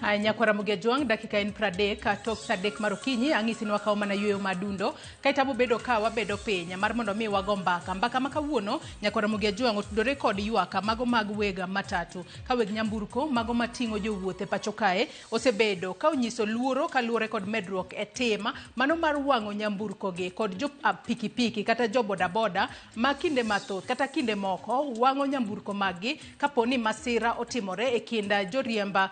Nyakwara Mugejuang dakika en pradek tok sadek marokinyi ang'isi nwa kao mana yueyo madundo kaitabo bedo ka wabedo piny mar mondo mi wago mbaka ma kawuono Nyakwara Mugejuang otudore kod ywaka mago mag wega matatu ka weg nyamburko mago mating'o jowuoth e pacho kae osebedo ka onyiso luoro kaluore kod medruok e tema mano mar wang'o nyamburko gi kod jo pikipiki kata jo bodaboda ma kinde mathoth kata kinde moko wang'o nyamburko magi kaponi masira otimore e kinda joriemba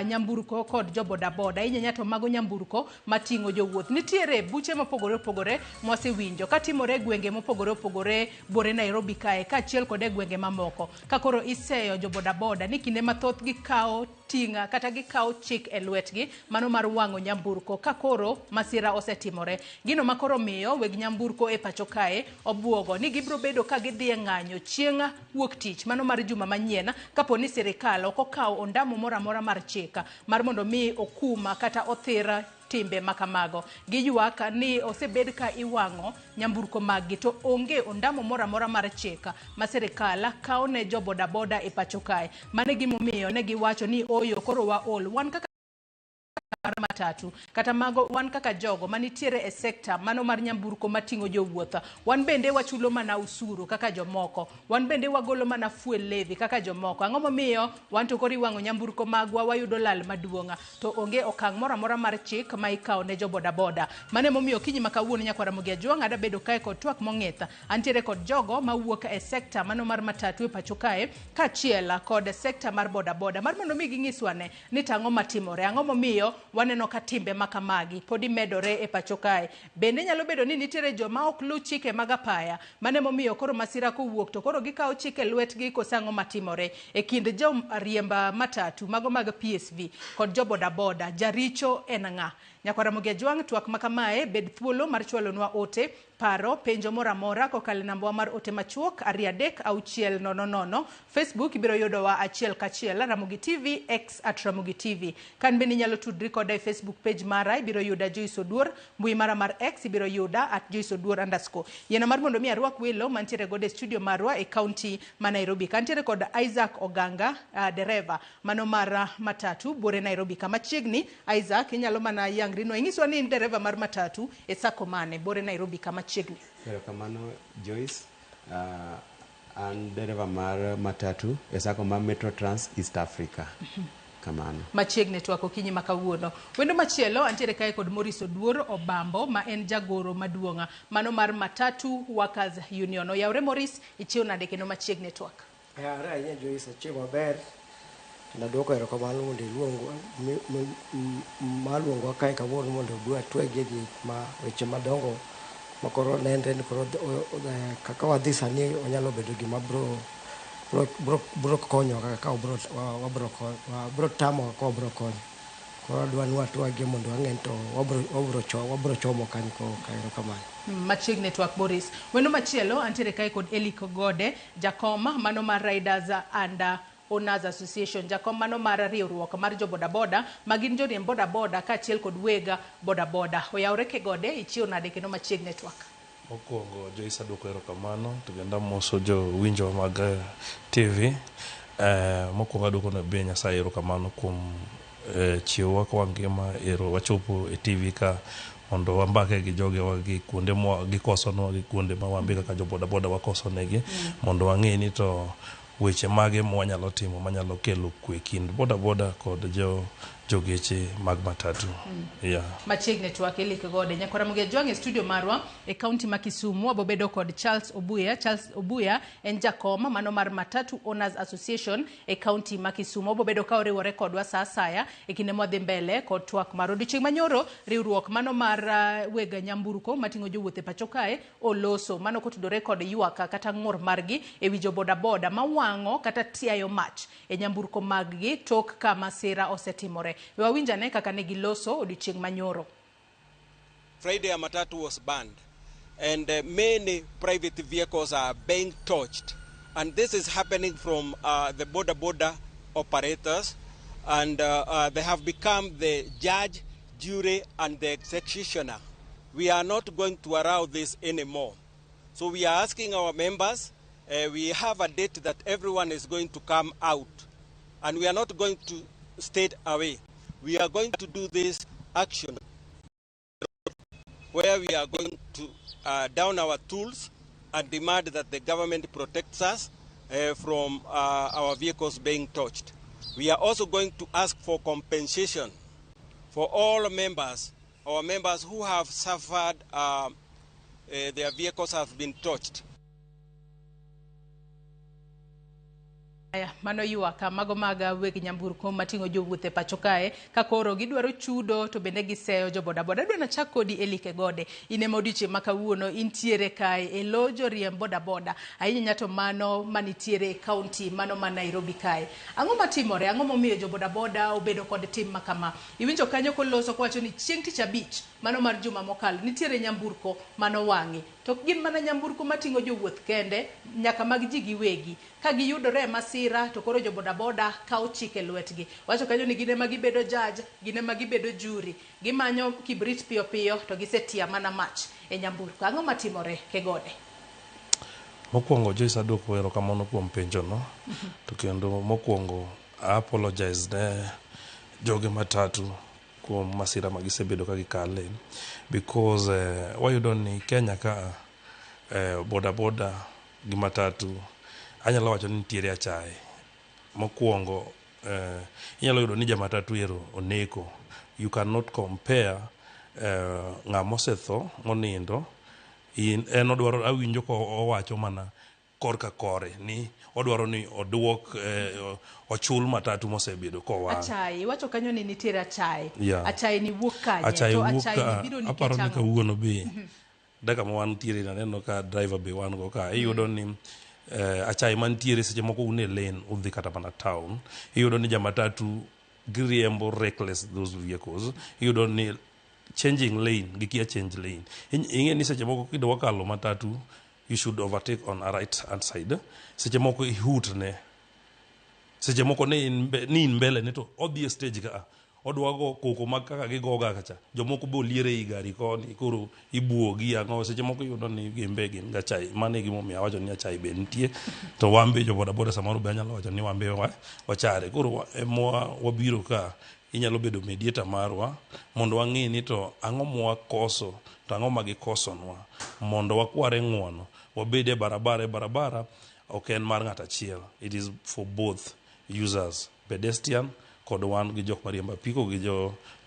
nyamburko kod jo bodaboda inyanyato mago nyamburko mating'o jowuoth. Nitiere buche mopogore opogore mwasewinjo katimore gwenge mopogore opogore bore Nairobi kae kaachiel kod gwenge mamoko ka koro iseyo jo bodaboda ni kinde mathoth gikao tinga kata gikao chik e lwetgi mano mar wang'o nyamburko ka koro masira osetimore. Gino makoro miyo weg nyamburko e pacho kae obwogo ni gibro bedo ka gidhi e ng'anyo chieng' wuok tich mano mar juma manyien kaponi sirikal ok okawo ondamo moro amora mar chika mar mondo mi okuma kata othira timbe makamago. Giywaka ni osebed ka iwang'o nyamburko magi to onge ondamo moro amora mar chika ma sirikal kawo ne jo bodaboda e pacho kae. Mane gimomiyo ne giwacho ni oyo koro waol wan kaka matatu kata mago wan kaka jogo manitiere e sekta mano mar nyamburko mating'o jowuotha wan bende wachulo mana usuru kaka jomoko wan bende wagolo mana fuel levy kaka jomoko. Ang'o momiyo wan to koro iwang'o nyamburko magwa wayudo lal maduong'a to onge okang' moro amora mar chik ma ikawo ne jo bodaboda. Mane momiyo kinyi makawuono Nyakwara Mugejuang ada bedo kae kod twak mong'itha antiere kod jogo mawuok e sekta mano mar matatu e pacho kae kaachiel kod sekta mar bodaboda mar mondo mi ging'iswane ni tang'o matimore ang'o momiyo waneno ka timbe makamagi podi medore e pacho kae. Bende nyalo bedo ni nitiere joma ok lu chike mag apaya mane momiyo koro masira kowuok to koro gikawo chike lwetgi kosang'o matimore e kind jo riemba matatu mago mag PSV kod jo bodaboda jaricho en ng'a. Nyakwara Mugejuang twak makamae bed thuolo mar chwalonwa ote paro penjo mora mora kokale namba mar ote machuok 33600. Facebook ibiro yudowa achiel kachiel Ramogi TV X @Ramogi TV. Kan bende nyalo tudri koda e Facebook page mara ibiro yuda Joyce Oduor, mbui mara mar X ibiro yuda @JoyceOduor_. Yena mar mondo mi arwak welo mantiere gode studio marwa e county ma Nairobi. Kantiere kod Isaac Oganga dereva mano mar matatu bore Nairobi kama chiegni. Isaac inyalo mana yangri no ingiswa ni dereva mar matatu e sako mane bore Nairobi kama chiegni. Kamano Joyce an dereva mar matatu e sako mar Metro Trans East Africa. Kamano. Machiegni twako kinyi makawuono. Wendo machielo antiere kae kod Morris Oduor Obambo ma en jagoro maduong'a mano mar Matatu Workers Union. Oyawre Morris ichiwo nade kendo machiegni twak. Yawre ahinya Joyce chiwo maber. Na dwoko erokamano mondo iluongo maluongo kae kawuono mondo dwa twege gi ma weche madongo makoro nende ni koro kaka wadhi sani onyalo bedo gima bro konyo kaka wabro tamo ka wabro konyo koro adwa ni watwage mondo ang'en to wabro chomo kanyo erokamano. Machiegni twak Boris. Wendo machielo antiere kae kod Eliko Gode jakoma mano mar Riders and Owners Association jakom mano mar riwruok mar jo bodaboda magin jo riemb bodaboda kaachiel kod wega bodaboda. Oyawre ke Gode ichiwo nade kendo machiegni twak. Mokwongo Joyce adwoko erokamano to kendo moso jo winjo mag TV mokwongo adwoko ne be Nyasaye erokamano kuom chiwowa kwa ngima wachopo e TV ka mondo wambake gi joge wagi kuonde gikosonwa gi kuonde ma wambe kaka jo bodaboda wakosonegi mondo wang'e ni to weche mage mwanyalo timo manyalo kelo kwe kind bodaboda kod jogeche mag matatu. Machiegni twak Eliko Gode. Nyakwara Mugejuang e studio marwa e county ma Kisumu wabobedo kod Charles Obuya. Charles Obuya en jakoma mano mar Matatu Owners Association e county ma Kisumu. Wabobedo ka oriwore kodwa sa asaya e kinde mwadhi mbele kod twak mar odiochieng' manyoro riwruok mano mar wega nyamburko mating'o jowuoth e pacho kae oloso mano kotudore kod ywaka kata ng'ur margi e wi jo bodaboda mawang'o kata tiayo mach e nyamburko maggi tok ka masira osetimore. Wawinjane kaka ne giloso odiochieng' manyoro. Friday a matatu was banned and many private vehicles are being torched, and this is happening from the border operators, and they have become the judge, jury and the executioner. We are not going to allow this anymore. So we are asking our members, we have a date that everyone is going to come out, and we are not going to stay away. we are going to do this action where we are going to down our tools and demand that the government protects us from our vehicles being touched. We are also going to ask for compensation for all members, our members who have suffered, their vehicles have been touched. Mano yuaka mago maga weg nyamburko matingo jowuothe pacho kae ka koro gidwaro chudo to bende giseyo jo boda boda. Adwa nachak kodi Elike Gode, ine modiochieng' ma kawuono intiere kae e lo joriemb boda boda ahinya to mano manitiere e kaunti mano ma Nairobi kae. Ang'o matimore, ang'o momiyo jo boda boda obedo kod tim makama? Iwinjo kanyo koloso kwacho ni chieng' tich abich mano mar juma mokalo nitiere nyamburko mano wang'i. To gin mana nyamburko matingo jowuoth kende nyaka mag ji giwegi ka giyudore masira to koro jo boda boda kawo chike lwetgi. Wacho kanyo ni gine ma gibedo judge, gine ma gibedo jury, gimanyo kibrit piyo piyo to gisetia mana mach e nyamburko. Ang'o matimore Kegode? Mokwongo Joyce adwoko erokamano kuom penjo no. To kendo mokwongo I apologize ne joge matatu kuom masira ma gisebedo ka gikale because wayudo ni Kenya ka boda boda gi matatu anyalo wacho ni nitiere achaye. Mokwongo inyalo yudo ni jamatatu ero oneko. You cannot compare ng'ama osetho monindo en odwaro awinjo ko owacho mana korka kore ni odwaro ni oduok ochul matatu mosebedo kowang'. Achaye wacho kanyo ni nitiere achaye. Yeah. Achaye ni wuok kanye? Achaye to wuok achaye ni biro ni aparo ni kawuono be daga mo wan tiere na neno ka driver be wan go ka iyudo ni achaye mantiere seche moko une lane udhi kata mana town iyudo ni jamatatu giriembo reckless those vehicles iyudo ni changing lane gikia change lane ing'e ni seche moko kidwa kalo matatu you should overtake on a right hand side seche moko ihut ne seche moko ni in mbele ne to odhi stage ka odwago koko makaka gigoga kacha jomoko bo liere i gari koni koro ibuogi ang'o seche moko yudo ni gembe gin gachai mane gimo miya wacho ni achai be nitie to wambe jo boda boda samoro be anyalo wacho ni wambe wachare koro wabiro ka inyalo bedo mediator marwa mondo wang'e ni to ang'o mwa koso to ang'o ma gikosonwa mondo wakware ng'uono wabede barabara ok en mar ng'at achiel. It is for both users, pedestrian kod wan gi jok mariembo apiko gi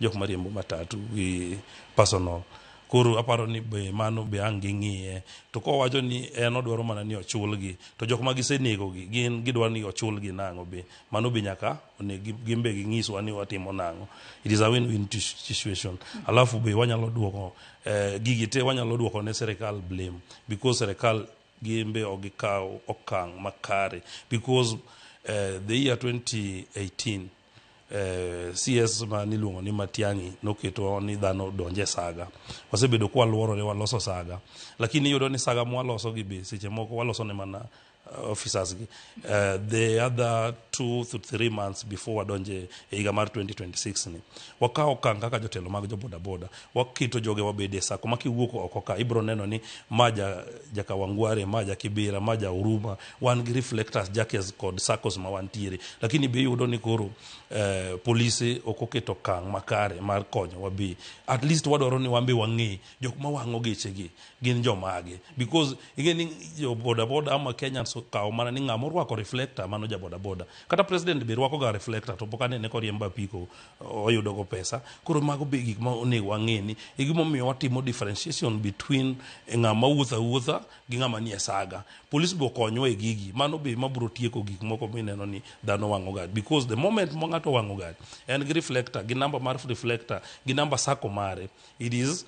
jok mariembo matatu gi personal. Koro aparo ni be mano be ang' ging'iye to kowacho ni en odwaro mana ni ochulgi to jok ma gisenego gi gin gidwaro ni ochulgi nang'o be mano be nyaka gimbe ging'iswa ni watimo nang'o. It is a win-win situation. Alafu be wanyalo duoko gigi te wanyalo duoko ne serikal blame because serikal gimbe ogikaw okang' makare because the year 2018 CS maniluongo ni Matiang'i noketo ni dhano donje saga. Wasebedo kwa luorore waloso saga. Lakini iyudo ni saga mwaloso gi be seche moko waloso ne mana officers gi. The other 2 to 3 months before wadonje e higa mar 2026 ni. Wakawo okang' kaka jotelo mag jo boda boda. Wakito joge wabede sako makiwuok oko ka ibro neno ni maja jaka Wangware, maja Kibera, maja Uruma, wan gi reflectors jackets kod sakos ma wantiere. Lakini be yudo ni koro polisi okoketo okang' makare mar konyo wabi. At least wadwaro ni wambe wang'e jok ma wang'o gechegi gin jomage because ingeni jo boda boda ama Kenyans kawo mana ni ng'ama orwako reflector mano ja boda boda. Kata president be rwako ga reflector to pok anene koriembo apiko oyudo go pesa. Koro mago be gik ma onego wang'e ni gimo miyo watimo differentiation between ng'ama wuotha gi ng'ama nie saga. Police bo konyo e gigi mano be mabro tieko gik moko mineno ni dhano wang'o ga because the moment mo ng'ato wang'o ga en gi reflector gi namba mar reflector gi namba sako mare it is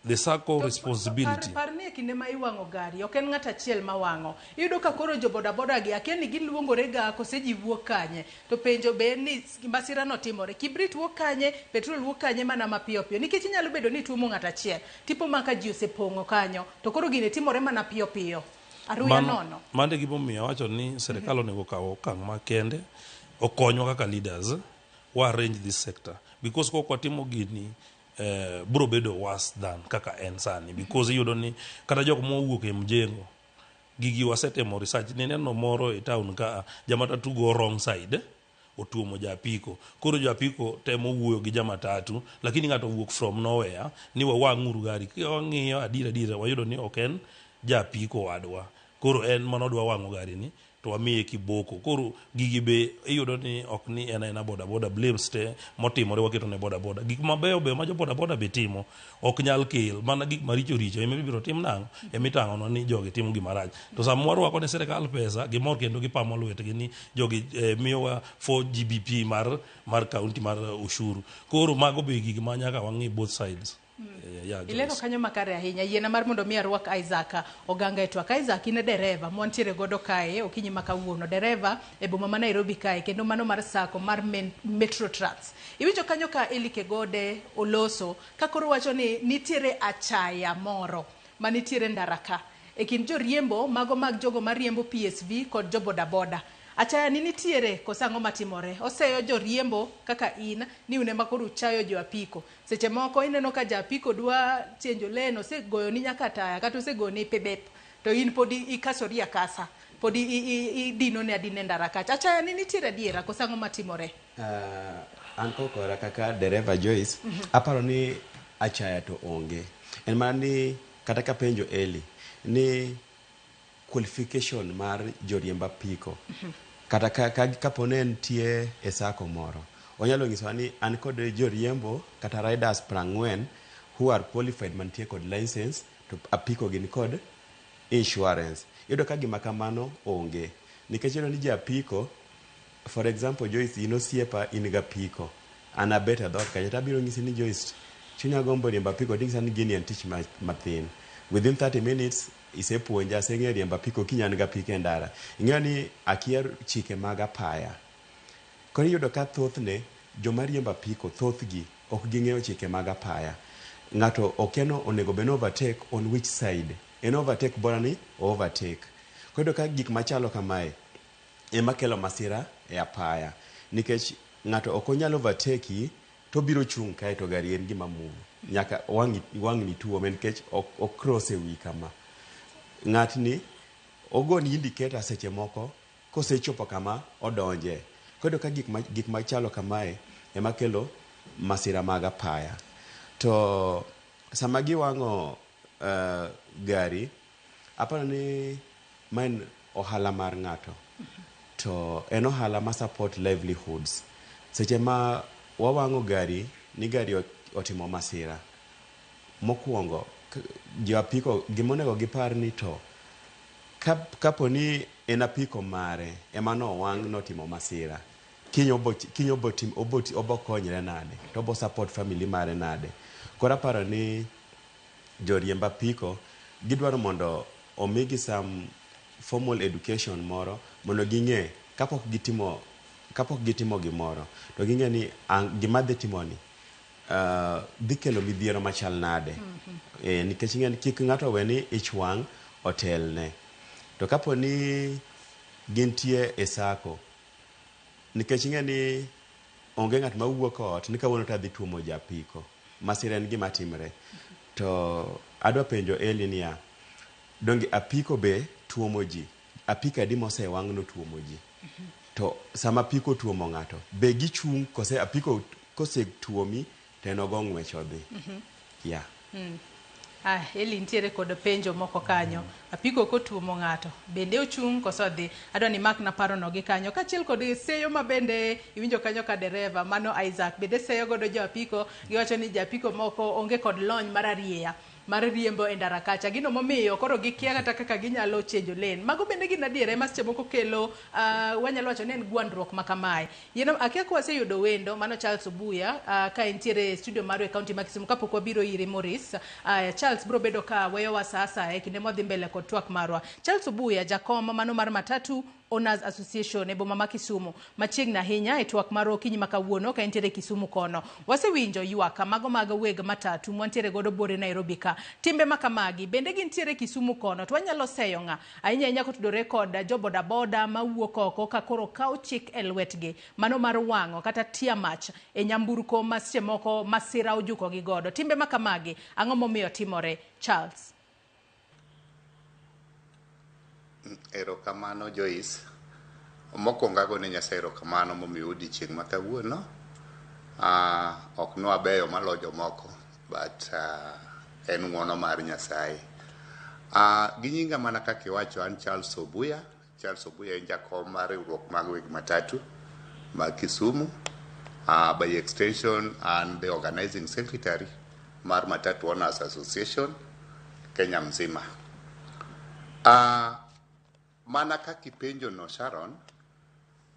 the sako responsibility. Parni kinde ma iwang'o gari ok en ng'at achiel ma wang'o. Iyudo ka koro jo boda boda gi akeni giluongore ga kose ji wuok kanye to penjo be ni masira no timore kibrit wuok kanye petrol wuok kanye mana mapiyo piyo nikech inyalo bedo ni tuomo ng'at achiel tipo maka ji osepong'o kanyo to koro gine timore mana piyo piyo aruya nono. Mande gimomiyo wacho ni serikal onego kawo okang' makende okonywa kaka leaders wa arrange this sector because kwa timo gini bro bedo worse than kaka en sani because iyudo ni kata jok mowuok e mjengo gigi wasetemo research ni neno moro e town ka jamatatu go wrong side otuomo japiko. Koro japiko temo wuoyo gi jamatatu, lakini ng'ato wuok from nowhere ni wawang'uru gari. Wang'iyo adira wayudo ni ok en japiko wadwa. Koro en manodwa wang'o gari ni to wamiye kiboko. Koro gigi be iyudo ni ok ni ena boda blames te motimore waketo ne boda. Gik mabeyo be ma jo boda be timo ok nyal kel, mana gik maricho ema biro tim nang'o emitang'o no ni jogi timo gima rach. To samoro rwako ne sirkal pesa gimor kendo gipamo lwetgi ni jogi miyowa 4 GBP mar county mar ushuru. Koro mago be gik ma nyaka wang'i both sides. Ilero kanyo makare ahinya. Yiena mar mondo mi arwak Isaac Oganga e twak. Isaac ine dereva mwantiere godo kae okinyi makawuono, dereva e boma ma Nairobi kae, kendo mano mar sako mar Metro Trans. Iwinjo kanyo ka Elike Gode oloso ka koro wacho ni nitiere achaya moro manitiere ndaraka e kind joriembo mago mag jogo mariembo PSV kod jo bodaboda. Achaya ni nitiere kosango matimore. Oseyo joriembo kaka in ni une makoro chayo jo apiko. Seche moko ineno ka ja apiko dwa chenjo leno goyo ni nyaka taya kata osego ni pebep to in podi ikasori akasa. Podi idino ne adine ndaraka. Achaya ni nitiere diera kosango matimore. An kokora kaka dereva Joyce, aparo ni achaya to onge. En mana ni kata ka penjo Eli ni qualification mar joriemba piko. Kata kapone nitie e sako moro. Onyalo nyiso ni an kod joriembo kata riders 40 who are qualified mantie kod license to apiko gin kod insurance. Yudo ka gima kamano onge. Nikech ni japiko, for example Joyce inosiepa in ga piko. An abet adhot kanya tabiro nyisi ni Joyce chunya gombo riemba piko ding sani gini en tich mathin. Within 30 minutes isepuonja aseng'e riemba piko kinyan ga pike ndara. Ing'eyo ni akia chike mag apaya. Koro yudo ka thothne joma riemba piko thothgi ok ging'eyo chike mag apaya. Ng'ato okeno onego beno overtake on which side. En overtake bora ni overtake. Koro yudo ka gik machalo kamae ema kelo masira e apaya. Nikech ng'ato ok onyalo overtake to biro chung' kae to gari en gima muo. Nyaka wang'ni tuo nikech ok cross e wi kama. Ng'atni ogoni indicator seche moko kosechopo kama odonje. Kodo ka gik machalo kamae ema kelo masira mag apaya. To sama giwang'o gari, aparo ni main ohala mar ng'ato. To en ohala ma support livelihoods. Seche ma wawang'o gari, ni gari otimo masira. Mokwongo jo apiko gimonego gipar ni to kapo ni en apiko mare ema no wang' notimo masira kinyo obo konyre nade to obo support family mare nade. Koro aparo ni joriemb apiko gidwaro mondo omigi some formal education moro mondo ging'e kapok gitimo gimoro to ging'e ni gima dhi timoni dhi kelo midhiero machal nade. Nikech ing'e kik ng'ato we ni ich wang' otelne. To kapo ni gintie e sako, nikech ing'e ni onge ng'at mawuok ot ni kawuono tadhi tuomo japiko. Masira en gima timre. To adwa penjo Eli niya, donge apiko be tuomo ji? Apiko adi mosewang' no tuomo ji? To sama apiko tuomo ng'ato, be gichung' kose apiko kose tuomi teno go ng'wech odhi. Yeah. Eli ntiere kod penjo moko kanyo. Apiko kotuomo ng'ato bende ochung' koso dhi. Adwa ni mak na paro no gi kanyo. Kachiel kod seyo ma bende iwinjo kanyo ka dereva mano Isaac bende seyo godo jo apiko. Giwacho ni japiko moko onge kod lony mar arieya mar riembo e ndara kacha. Gino momiyo koro gikia kata kaka ginyalo chenjo lane. Mago bende gin adiera ema seche moko kelo wanyalo wacho ni en gwandruok ma kamae. Yeno akia kwa waseyudo wendo mano Charles Obuya ka entiere studio maro e county ma Kisumu kapok wabiro ire Morris. Charles bro bedo ka weyo wa sasa kinde modhi mbele kod twak marwa. Charles Obuya jakom mano mar Matatu Owners Association e boma ma Kisumu machiegni ahinya e twak maro kinyi makawuono ka entiere Kisumu kono. Wasewinjo ywak mago mag weg matatu mwantiere godo bore Nairobi ka. Timbe makamagi bende gintiere Kisumu kono to wanyalo seyo ng'a ahinya kotudore kod jo boda boda mawuok oko ka koro kawo chik e lwetgi mano mar wang'o kata tia mach e nyamburko ma seche moko masira ojuko gi godo. Timbe makamagi ang'o momiyo timore? Charles. Erokamano Joyce. Mokwongo agone Nyasaye erokamano momiyo odiochieng' ma kawuono. Ok nwabeyo malo jomoko, but en ng'wono mar Nyasaye. Gi nyinga mana kaka iwacho, an Charles Obuya. Charles Obuya en jakom mar riwruok mag weg matatu mag Kisumu. By extension, and the organizing secretary mar Matatu Owners Association Kenya mzima. Mana kaka ipenjo no Sharon,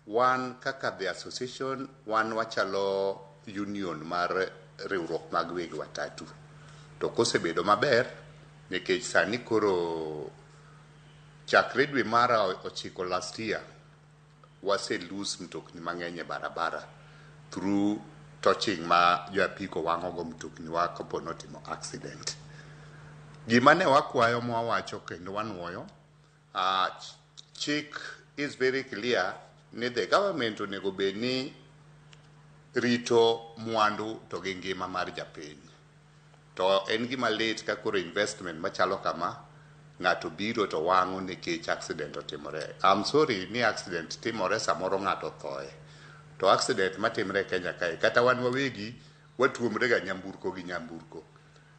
wan kaka the association, wan wachalo union mar riwruok mag weg matatu. To kosebedo maber nikech sani koro chakre dwe mar 9 last year wase lose mtokni mang'eny e barabara through touching ma jo apiko wang'ogo mtokni wa kapo notimo accident. Gima ne wakwayo mwawacho kendo wanwoyo, chik is very clear ni the government onego bed ni rito mwandu to gi ngima mar japiny. To en gima lit ka koro investment machalo kama ng'ato biro to wang'o nikech accident otimore. I'm sorry ni accident timore samoro ng'ato thoe. To accident matimre Kenya kae, kata wan wawegi watuomre ga nyamburko gi nyamburko.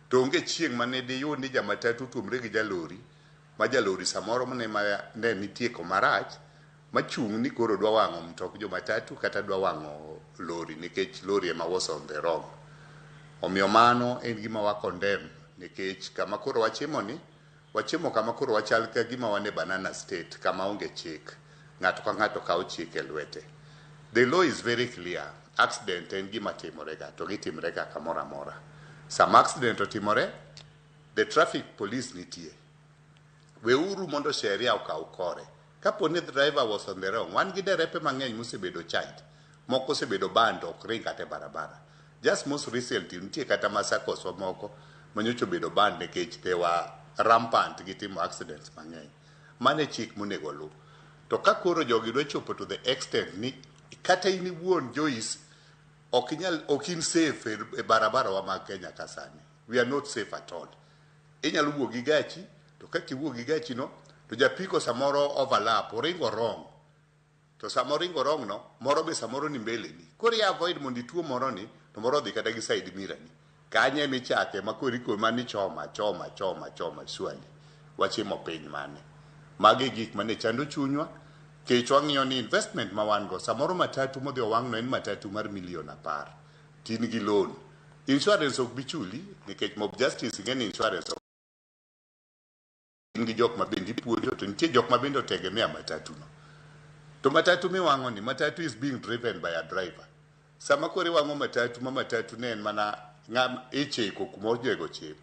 To onge chieng' mane diyud ni jamatatu tuomre gi jalori, ma jalori samoro ne nitie komarach, machung' ni koro dwa wang'o mtok jo matatu kata dwa wang'o lori nikech lori ema was on the wrong. Omiyo mano en gima wa condemn nikech kama koro wachimo kama koro wachal ka gima wane banana state kama onge chik. Ng'ato ka ng'ato kawo chik e lwete. The law is very clear. Accident en gima timorega to gitimrega kamoro amora. Some accident otimore, the traffic police nitie. Weuru mondo sheria okaw kore. Kapo ni the driver was on the wrong, wan gi derepe mang'eny mosebedo charged, moko osebedo banned ok ring kata barabara. Just most recently nitie kata masakos moko manyocho bedo banned nikech they were rampant gi timo accidents mang'eny. Mane chik monego lu. To ka koro jogi dwa chopo to the extent ni kata in iwuon Joyce ok in safe e barabara wa mag Kenya kasani. We are not safe at all. Inyalo wuok gi gachi, to kaka iwuok gi gachi no, to japiko samoro overlap, oringo wrong. To samoro ringo wrong no, moro be samoro ni mbele ni. Koro ya avoid mondi tuo moro ni, to moro dhi kata gi side mirror ni. Kanye michake makori ko mani choma swali. Wachimo piny mane. Magi gik mane chando chunywa. Kech wang'iyo ni investment ma wan go samoro matatu modhi owang' no en matatu mar milion 10. Tin gi loan. Insurance ok bichuli nikech mob justice ng'en insurance ok. In gi jok ma bende puonjo to nitie jok ma bende otegemea matatu no. To matatu miwang'o ni matatu is being driven by a driver. Sama kore wang'o matatu ne en mana ng'am ichiko kumoro jego chip.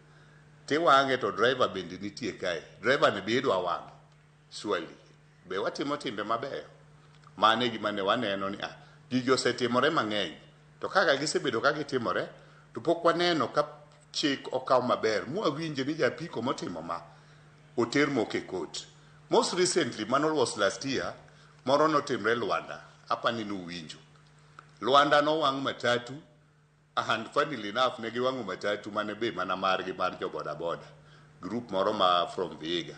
Ti wang'e to driver bende nitie kae. Driver ne bidwa wang'o. Swali. Be watimo timbe mabeyo. Mane gima ne waneno ni gigi osetimore mang'eny. To kaka gisebedo ka gitimore, to pok waneno ka chik okaw maber. Mwawinje ni japiko motimo ma oter moke court. Most recently, Manuel was last year, moro notimre Luanda. Hapa ni nuwinjo. Luanda no wang' matatu, and funnily enough, ne giwang'o matatu mane be mana margi mar jo boda boda. Group moro ma from Vihiga.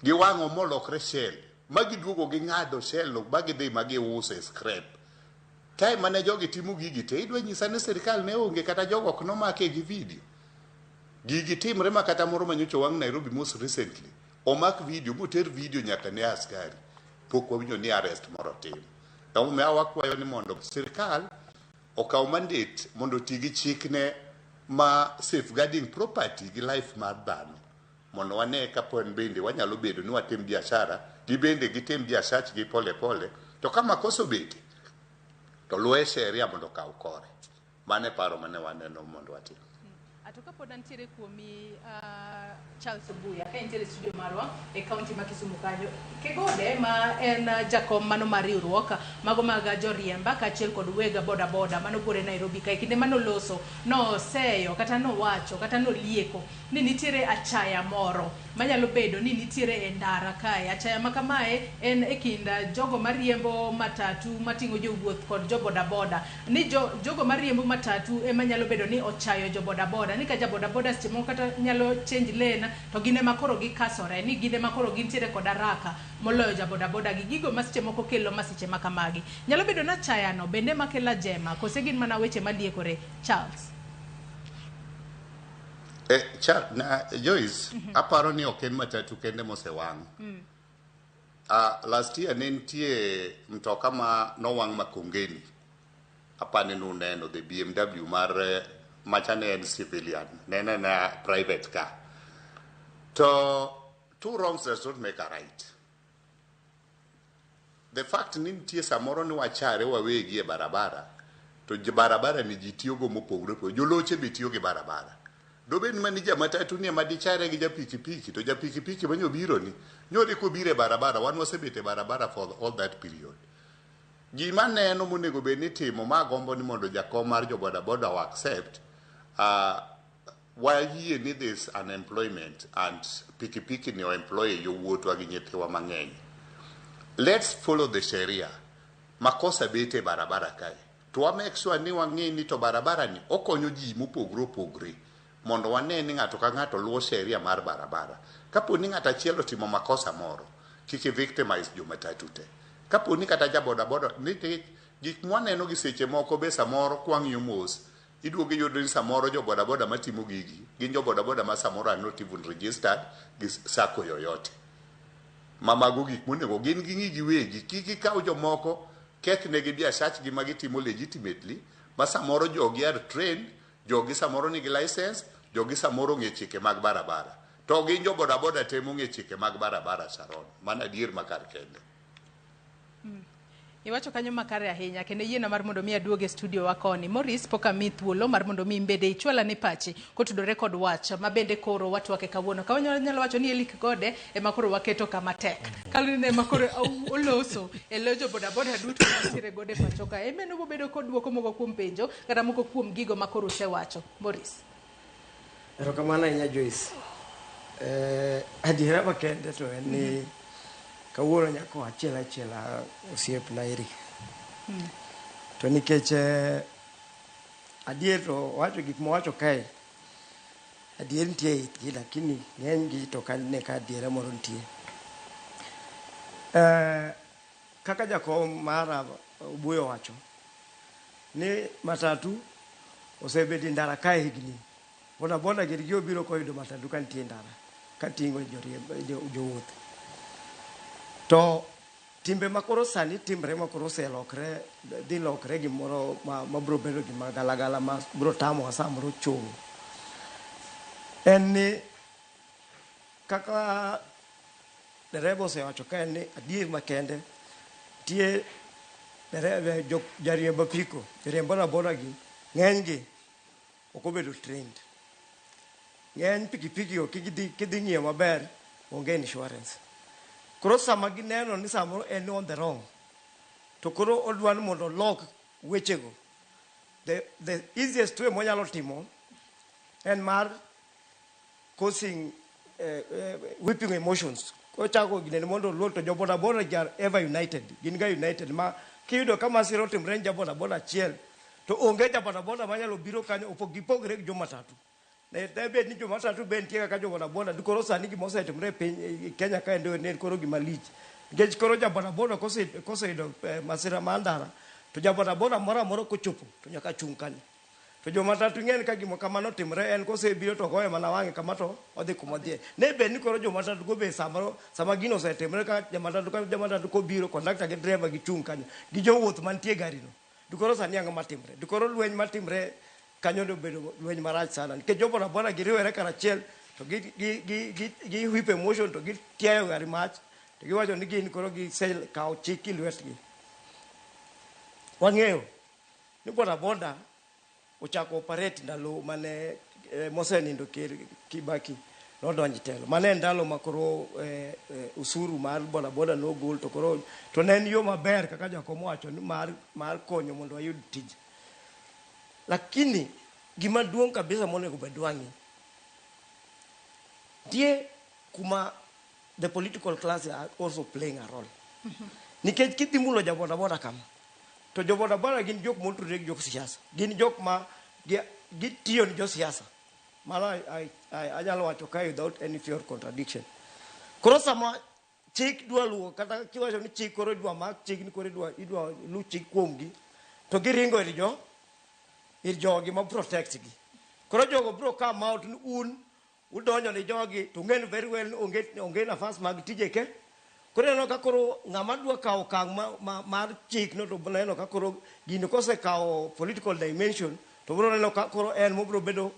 Giwang'o molokre shell. Magi duogo gi ng'ado shell no, magi dhi magi use scrap. Time mane jogi timo gigi te, idwa nyisa ni sirikal ne onge kata jogo ok nomake gi video. Gigi timre ma kata moro manyocho wang' Nairobi most recently. Omak video, moter video nyaka ne askari. Pok wawinjo ni arrest moro tim. Kamu me wakwayo ni mondo sirikal okaw mandate mondo ti gi chik ne ma safeguarding property gi life mar dhano. Mondo wane kapo en bende wanyalo bedo ni watim biashara, gi bende gitim biashach gi pole pole, to kama koso bete, to luwe sheria mondo kaw kore. Mane paro mane waneno mondo watim. Atoka pod antiere kuomi Charles Obuya ka intiere studio marwa e kaunti ma Kisumu kanyo. Kegode ma en jakom mano mar riwruok mago mag joriemba kaachiel kod wega boda boda mano gore Nairobi kae kinde mano loso no seyo kata no wacho kata no lieko ni nitiere achaya moro manyalo bedo ni nitiere e ndara kae. Achaya ma kamae en e kind jogo mariembo matatu matingo jowuoth kod jo boda boda. Ni jogo mariembo matatu ema nyalo bedo ni ochayo jo boda boda ni ka jaboda boda seche moko kata nyalo change lane to gine makoro gikasore ni gine makoro gintiere kod haraka moloyo jaboda boda gi gigo ma seche moko kelo masiche makamagi. Nyalo bedo na chayano bende makela jema kose gin mana weche maliekore. Charles. Joyce, aparo ni ok en matatu kende mosewang'. Last year ne nitie mtoka ma nowang' Makongeni. Apani nuneno the BMW machane en civilian, nene na private car. To two wrongs does not make a right. The fact ni nitie samoro ni wachare wawegi e barabara, to barabara ni jitiyogo mopogre po, joloche bitiyo gi barabara. Dobe ni manija matatu ni madichare gi japikipiki, to japikipiki manyo biro ni, nyori ko bire barabara, wan wasebete barabara for all that period. Gima neno monego bed ni timo ma gombo ni mondo jakom mar jo boda boda wa accept while he need this unemployment and pikipiki ni o employ yo wuotwa gi nyithiwa mang'eny. Let's follow the Sharia. Makosa bete barabara kai. To make sure ni wang'e ni to barabara ni okonyo ji mopogre opogre mondo wane ni ng'ato ka ng'ato luwo Sharia mar barabara. Kapo ni ng'ato achiel otimo makosa moro, kik victimize jo matatu te. Kapo ni kata jaboda boda ni gik mwaneno gi seche moko be samoro kwang'iyo mos iduogo yudo ni samoro jo boda boda matimo gigi gin jo boda boda ma samoro are not even registered gi sako yoyote. Mamago gik monego gin gi wegi kiki kaw jo moko kethnegi biashach gi magitimo legitimately ma samoro jogi are trained, jogi samoro nigi license, jogi samoro ng'e chike mag barabara. To gin jo boda boda temo ng'e chike mag barabara Sharon. Mana adier makar kende. Iwacho kanyo makare ahinya kendo yiena mar mondo mi aduoge studio wakoni. Morris poka mi thuolo mar mondo mi mbede ichwala ni pachi kotudore kod wach ma bende koro watwake kawuono. Ka nyalo wacho ni Elik Gode e makoro waketo kama tek. Kalune makoro oloso elojo boda boda duto masire Gode pachoka. Emeno bobedo kod duoko moko kuom penjo kata moko kuom gigo makoro usewacho. Morris. Erokamano ahinya Joyce. Adiera makende to en ni kawuono nyako achiel osiep na iri. To nikech adier to wacho gik mowacho kae, adier nitie itgi lakini ng'eny gi to kanne ka adiera moro nitie. Kaka jakom mara Obuyo wacho ni matatu osebedi ndara kae higni. Boda boda giri obiro koyudo matatu ka nitie ndara kating'o jowuoth. To timbe makoro sani timbre makoro selokre dhi lokre gimoro ma bro bedo gima galagala ma bro tamo samoro chung. En ni kaka derebo osewacho ka en ni adier makende tie derebe jariemb apiko, jariemb boda boda gi ng'eny gi ok obedo trained. Ng'eny pikipiki kidhi ng'iyo maber onge insurance. Koro sama gineno ni samoro en on the wrong, to koro odwa ni mondo lok wechego. The easiest way monyalo timo en mar causing whipping emotions. Kochako ginene mondo lol to jo boda boda are ever united. Gin ga united ma kiyudo kama siro timre ja boda boda achiel to onge ja boda boda manyalo biro kanyo gipogre gi jo matatu. Debe ni jo matatu ben tiega ka jo boda boda koro sani gima osetimre piny Kenya ka ne koro gima lich. Nikech koro ja boda boda koseyudo masira mar ndara to ja boda boda moro amora kochopo to nyaka chung kanyo. To jo matatu ng'eny ka gima kamano timre en kosebiro to goye mana wang'e kama to odhi kuma odhiye. Ne be ni koro jo matatu go be sama gino osetimre ka ja matatu kobiro kondakta gi driver gi chung kanyo gi jowuoth mantie gari no. Koro sani ang'o matimre? Koro lweny matimre kanyo do bedo lweny marach sana. Nikech jo boda boda giriwere karachiel to gi whip emotion to gitiayo gari mach to giwacho ni gin koro gisekawo chik i lwetgi. Wang'eyo ni boda boda ochako operate ndalo mane mosenindo Kibaki nodonji telo. Mane ndalo makoro usuru mar boda boda nogol to koro to ne en yo maber kaka jakom wacho ni mar konyo mondo ayud tij. Lakini gima duong' kabisa monego bed wang'i tie kuma the political class are also playing a role. Nikech kidhi mulo ja boda boda kama to jo boda boda gin jok motudre gi jok siasa. Gin jok ma gitiyo ni jo siasa. Mano anyalo wacho kae without any fear of contradiction. Koro sama chik dwa luwo kata kiwacho ni chik koro dwa mak chik ni koro idwa lu chik kuomgi to giringo ir jogi ma protect gi. Koro jogo bro come out ni udonjo ni jogi to ng'en very well ni onge nafas mag tije ke. Koro neno ka koro ng'ama dwa kawo okang' mar chik no to neno ka koro gino kosekawo political dimension to bro neno ka koro en mobro bedo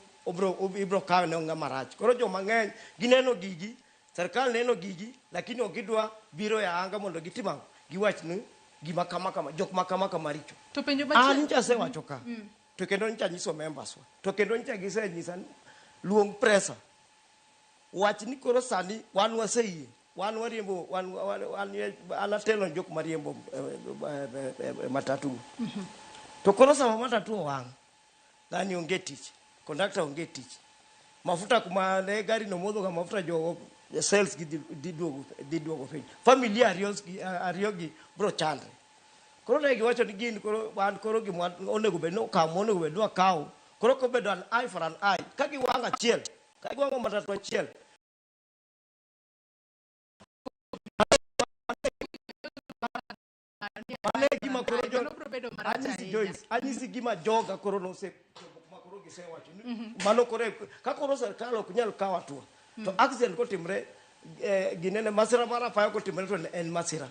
ibro kawo ne ng'ama rach. Koro joma ng'eny gineno gigi, serikal neno gigi, lakini ok gidwa biro ya anga mondo gitimang giwach ni gima kama jok ma kama richo. To penjo machielo ncha sewacho ka. To kendo ncha nyiso members wa. To kendo ncha gisenyisa luong presa. Wach ni koro sani wan waseyie. Wan wariembo anatelo jok mariembo matatu. To koro sama matatu owang'. Dhani onge tich. Conductor onge tich. Mafuta kuma ne gari no modho ga mafuta jogo sales gi diduogo piny. Familia ariyogi bro chandre. Koro ne giwacho ni gin koro wan koro gima onego bed no kaw onego bed dwa kaw. Koro ko bedo an eye for an eye. Ka giwang' achiel. Ka giwang'o matatu achiel. Mane gima koro anyisi gima joga koro no se makoro gisewacho mano koro ka koro serikal ok nyal kawo atua to accident kotimre ginene masira mar apaya kotimre to en masira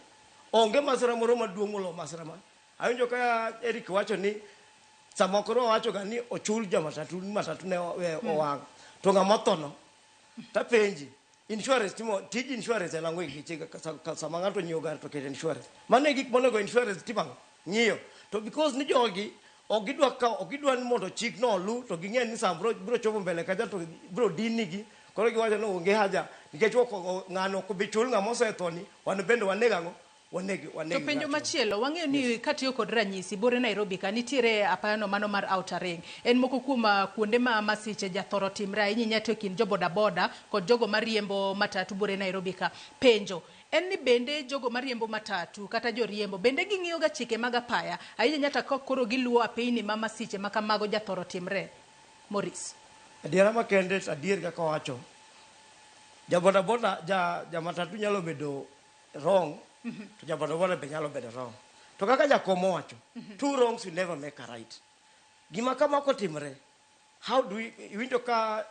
onge masira moro maduong' molo masira ma awinjo ka Eric wacho ni sama koro wacho ga ni ochul matatu ne owang' to ng'ama thono ta penji insurance tij insurance en ang'o gichiga sama ng'ato nyiewo gari to kete insurance mano e gik monego insurance timang' ng'iyo to because ni jogi ok gidwa ni mondo chik no olu to ging'e ni sam bro chopo mbele kacha to bro dinigi koro giwacho no onge haja nikech ng'ano ko bichul ng'ama osethoni wan bende waneg ang'o waneg to penjo machielo wang'eyo ni katiyo kod ranyisi bore Nairobi ka nitiere apayano mano mar Outer Ring en moko kuom kuonde ma masiche jathoro timre ahinya nyato kind jo bodaboda kod jogo mariembo matatu bore Nairobi ka penjo en ni bende jogo mariembo matatu kata joriembo bende ging'iyo ga chike mag apaya ahinya nyata koro giluwo apeyni ma masiche ma kamago jathoro timre. Morris adiera makende adier kaka wacho ja bodaboda ja matatu nyalo bedo wrong to ja bodaboda be nyalo bedo wrong to kaka jakomo wacho two wrongs will never make a right. Gima kama kotimre how do we winjo ka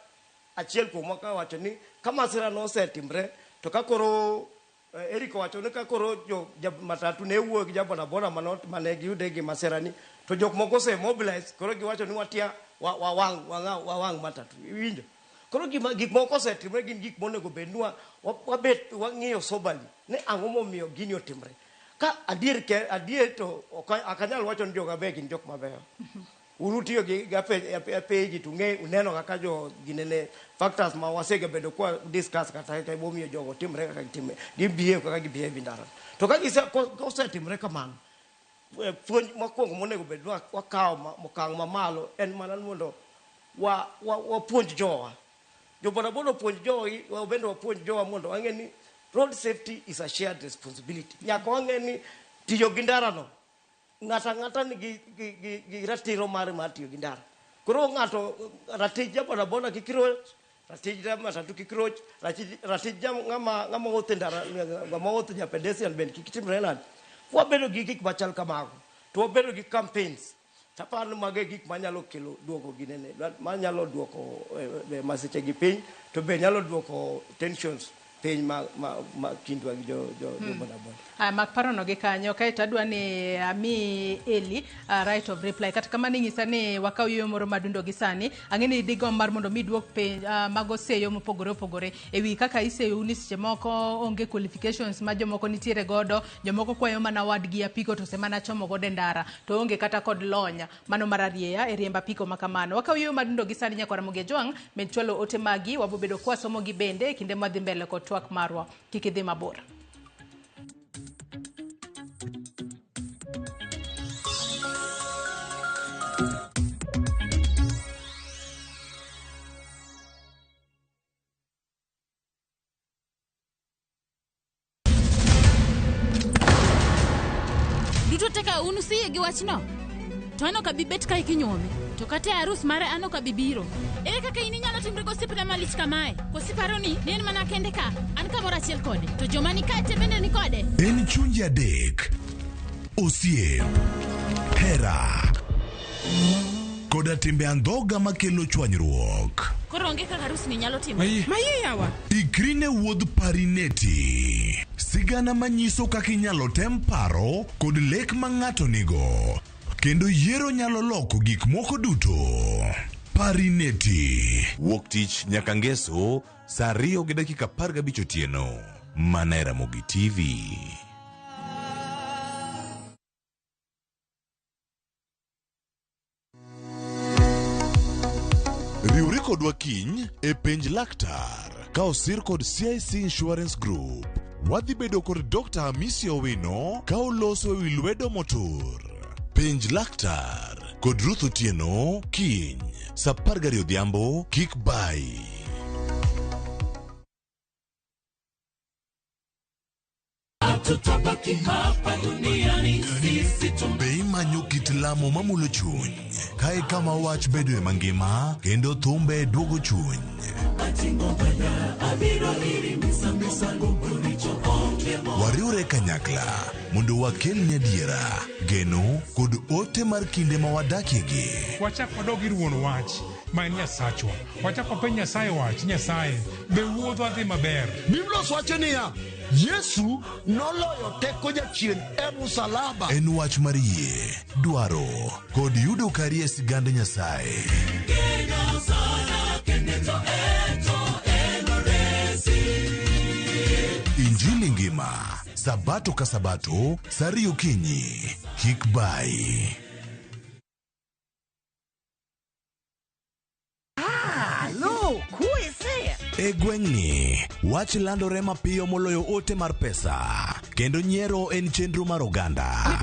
achiel kuom ka wacho ni kama sira no osetimre to ka koro Eric wacho ni ka koro jo matatu ne wuok gi ja bodaboda mane giyude gi masirani to jok moko se mobilize koro giwacho ni watia wawang' matatu winjo koro gik moko osetimre gin gik monego bednwa wabet wang'iyo sobali ne ang'o momiyo gini otimre ka adier to akanyal wacho ni joga be gin jok mabeyo urutiyo gi peji to ng'e uneno kaka jo ginene factors ma wasebedo kwa discuss kata ka bomiyo jogo timre kaka gibehave kaka gibehave ndara to ka osetimre kamano puonj mokwongo monego bed wakawo okang' mamalo en mana mondo wapuonj jowa jo bodaboda puonj jowa bende wapuonj jowa mondo wang'e ni road safety is a shared responsibility. Nyaka wang'e ni tiyo gi ndara no ng'ata nigi ratiro mar tiyo gi ndara. Koro ng'ato ratij ja bodaboda kik roch, ratij ja matatu kik roch, ratij ja ng'ama wuotho ndara, ng'ama wuotho ja pedestrian bende kik timre nade. Wabedo gi gik machal kamago to wabedo gi campaigns tapano mage gik manyalo kelo duoko ginene manyalo duoko masiche gi piny to be nyalo duoko tensions piny ma kindwa gi jo bodaboda. Mak parono gi kanyo kaeto adwa ni ami Eli right of reply kata kamano ing'isa ni wakaw yo moro madundo gi sani ang'eni digom mar mondo mi duok penj mago seyo mopogore opogore ewi kaka iseyo ni seche moko onge qualifications ma jomoko nitiere godo jomoko kwayo mana wadgi apiko to semana chomo godo ndara to onge kata kod lonya mano mararieya e riemba apiko makamano wakaw yo madundo gi sani nyakora Muge Jwang menchwalo ote magi wabobedo kwa somo gi bende kinde madhi mbele kod twak marwa kik idhi mabor. Duto teka unusie gi wachno to ano ka bibet ka ikinyome to kata arus mare ano ka bibiro ere kaka ini nyalo timre gosipna malich kamae kosiparo ni nen mana kende ka an ka mora achiel kode to joma ni kate bende ni kode en chunje adek osiem hera koda timbe andhoga makelo chwanyruok koro onge kaka arus ni nyalo timo maye yawa ikrine wuodh parineti sigana manyiso kaka inyalo tem paro kod lek ma ng'ato nigo kendo yiero nyalo loko gik moko duto. Parineti wuok tich nyaka ngeso saa 2:15 otieno mana e Ramogi TV. Riwri kodwa kiny e penj laktar ka osir kod CIC Insurance Group. Wadhi bedo kod Dr. Hamisi Owino ka oloso ewi lwedo motur. Penj laktar kod Ruth Otieno kiny saa 12 odhiambo kik bai. Tutabaki hapa duniani sisi Be manyo kit lamo mamulo chuny kae kama wach bedo e mangima kendo thumbe duogo chuny. Wariure kanyakla mondo wakel nyadiera geno kod ote mar kinde ma wadakiegi. wachak wadog ir wuon wach ma en Nyasachwa wachak wapenj Nyasaye wach Nyasaye be wuodhwa dhi maber. Biblia wacho niya Yesu noloyo teko jachien e msalaba. En wach mar yie, dwaro kod yudo kari e sigand Nyasaye. Injili ngima, sabato ka sabato, saa 2 okinyi, kik bai. E gweng'ni, wach landore mapiyo moloyo ote mar pesa, kendo nyiero en chenro mar oganda.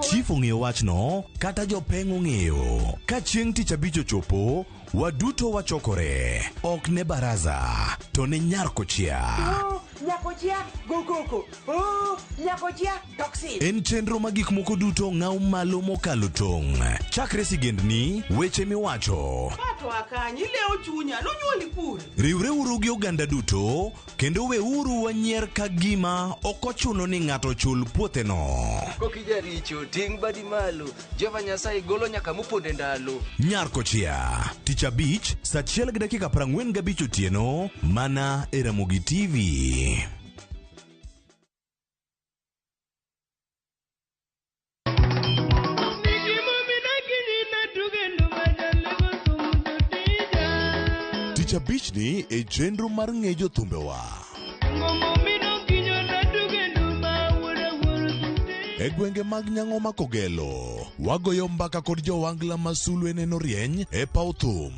Chief ong'eyo wachno, kata jopeng' ong'eyo. Ka chieng' tich abich ochopo, waduto wachokore, ok ne baraza, to ne nyarkochia. Nyakochia gogoko. Nyakochia toxin. En chenro ma gik moko duto ng'aw malo mokalo tong'. Chakre sigendni, weche miwacho. Pato akanyi leo chunya, nonyuoli pur. Riwre uru gi oganda duto, kendo we uru wanyier ka gima okochuno ni ng'ato chul puothe no. Kokija richo, ting' badi malo, Jehova Nyasaye golo nyaka moponde ndalo. Nyarkochia, tich abich, saa 1:45 otieno, mana e Ramogi TV. Tich abich ni e chenro mar ng'ejo thumbewa. E gwenge mag Nyang'oma Kogelo, wagoyo mbaka kod jowangla masulwe neno rieny e paw thum.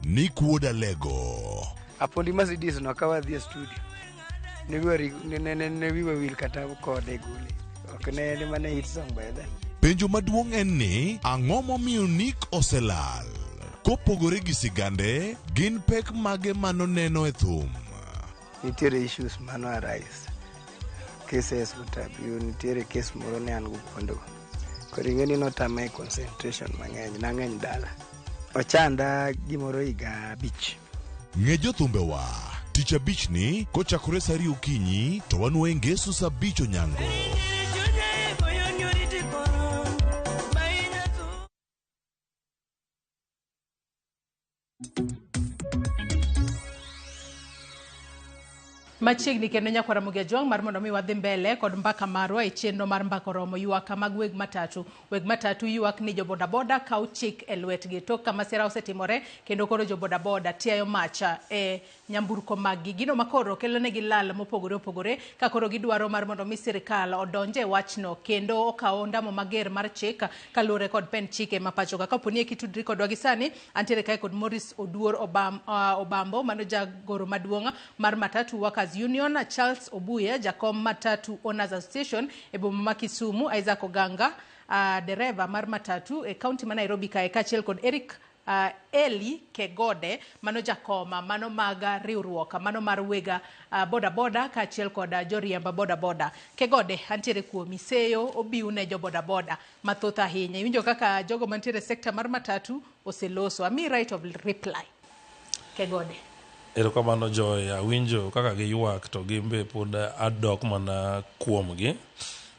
Nick Woda Lego. Apondi Mercedes no kawa dhie studio. Ne wiwa wil kata kode guli. Ok ne mane hit song by then. Penjo maduong' en ni ang'o momiyo Nick oselal? Kopogore gi sigande, gin pek mage manoneno e thum. Nitiere issues mano arise. Cases utabiu, nitiere case moro ne an go kondo. Koro ing'eni notame concentration mang'eny, nang'eny dala. Ochanda gimoro higa abich. Ng'ejo thumbewa, tich abich ni kochakore saa 2 okinyi to wanue ngeso saa 5 onyango. Machiegni kendo nyakwara Ramogi Ajwang' mar mondo mi wadhi mbele kod mbaka marwa e chenro mar mbaka romo ywak mag weg matatu. Weg matatu ywak ni jobodaboda kaw chik e lwetgi. Tok kama sira osetimore kendo koro jobodaboda tiayo macha e nyamburko maggi. Gino makoro kelo negi lal mopogore opogore ka koro gidwaro mar mondo mi sirikal odonje wachno kendo okawo ndamo mager mar chik kalure kod pen chike mapachoka. Kaponi kitudri kodwa gi sani antiere kae kod Morris Oduor Obambo mano jagoro maduong' mar matatu Workers Union, Charles Obuye jakom matatu Owners Association e boma ma Kisumu, Isaac Oganga dereva mar matatu e county ma Nairobi kae kachiel kod Eric Eli Kegode, mano jakoma, mano maga riuruoka, mano mar wega boda boda ka achiel koda joriemba boda boda. Kegode, antiere kuomi seyo obiu ne jo boda boda mathoth ahinya. Iwinjo kaka jogo mantiere sekta mar matatu oseloso. Ami right of reply. Kegode. Erokamano Joy, awinjo kaka giywak to gimbe pod adok mana kuomgi.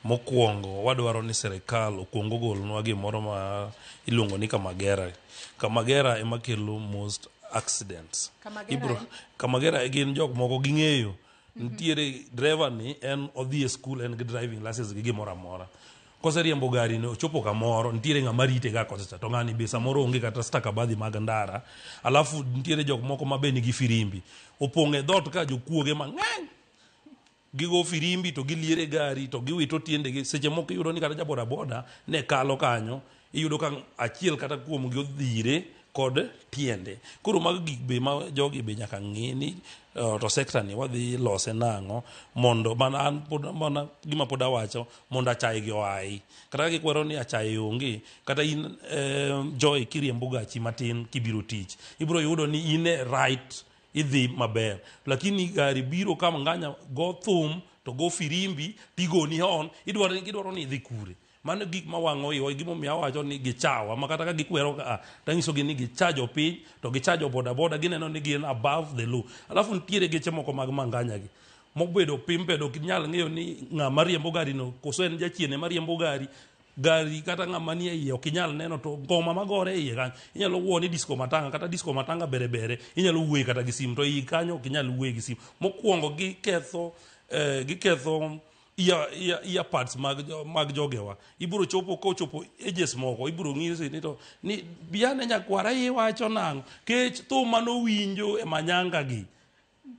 Mokwongo wadwaro ni serikal okuongo golnwa gimoro ma iluongo ni Kamagera. Kamagera ema kelo most accidents. Kamagera gin jok moko ging'eyo. Ntiere driver ni en odhi e school en gi driving license gi gimoro amora. Koseriembo gari no chopo kamoro ntiere ng'ama rite ga kocha to ng'ani be samoro onge kata stakabadhi mag ndara. Alafu ntiere jok moko ma be nigi firimbi. Opong'e dhot ka jokuoge mang'eny. Gigo firimbi to giliere gari to giwito tiende gi seche moko iyudo ni kata jaboda boda ne kalo kanyo iyudo ka achiel kata kuom gi odhire kod tiende. Koro mag gik be ma jogi be nyaka ng'e ni to sekta ni wadhi lose nang'o mondo mana gima pod awacho mondo achaye gi oai. Kata gikwero ni achaye onge kata in Joy kiriembo gachi matin kibiro tich ibiro yudo ni ine right idhi maber, lakini gari biro kama nganya go thum to go firimbi tigo ni hon idwaro ni idhi kure. Mano gik ma wang'o yo gimo mi awacho ni gichawa makata ka gikwero ka tanyiso gi ni gichajo piny to gichajo boda boda gineno ni gin above the law. Alafu ntiere geche moko mag manganya gi mobedo pimbe do kinyal ng'eyo ni ng'ama riembo gari no koso en jachiene mariembo gari kata ng'ama ni iye okinyal neno to ngoma magore iye kanyo inyalo wuoni disco matanga kata disco matanga bere inyalo wuoyi kata gi sim to i kanyo okinyal wuoyi gi sim. Mokwongo giketho ia parts mag jogewa. Ibiro chopo ages moko ibiro ng'isi ni to ni biane nyakwara iwacho nang'o kech thum mano winjo e manyanga gi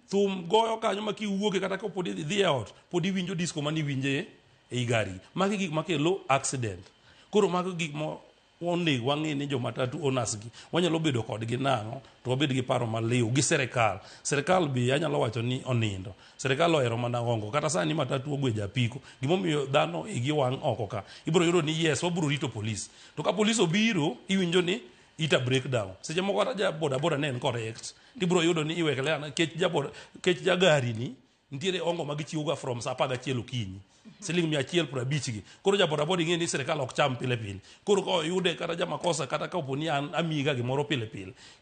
thum goyo kanyo ma kiwuoke kata ka pod idhi e ot pod iwinjo disco mani winje e gari. Magi gik makelo accident. Koro magi gik mo onego wang'e ni jo matatu owners gi wanyalo bedo kodgi nang'o to wabed gi paro maliw gi serikal bi anyalo wacho ni onindo. Serikal ohero mana ongo kata sani matatu ogweja apiko gimomiyo dhano igi wang' oko ka ibiro yudo ni yes wabiro rito police to ka police obiro iwinjo ni ita breakdown. Seche moko kata ja boda boda ne en correct ibiro yudo ni iwekelana kech jagari ni ntiere ongo magichiwo ga from sa 11 okinyi siling 150 gi. Koro ja boda boda ng'e ni serikal ok cham pile koro ko yude kata ja makosa kata ka oponi an amiga gimoro pile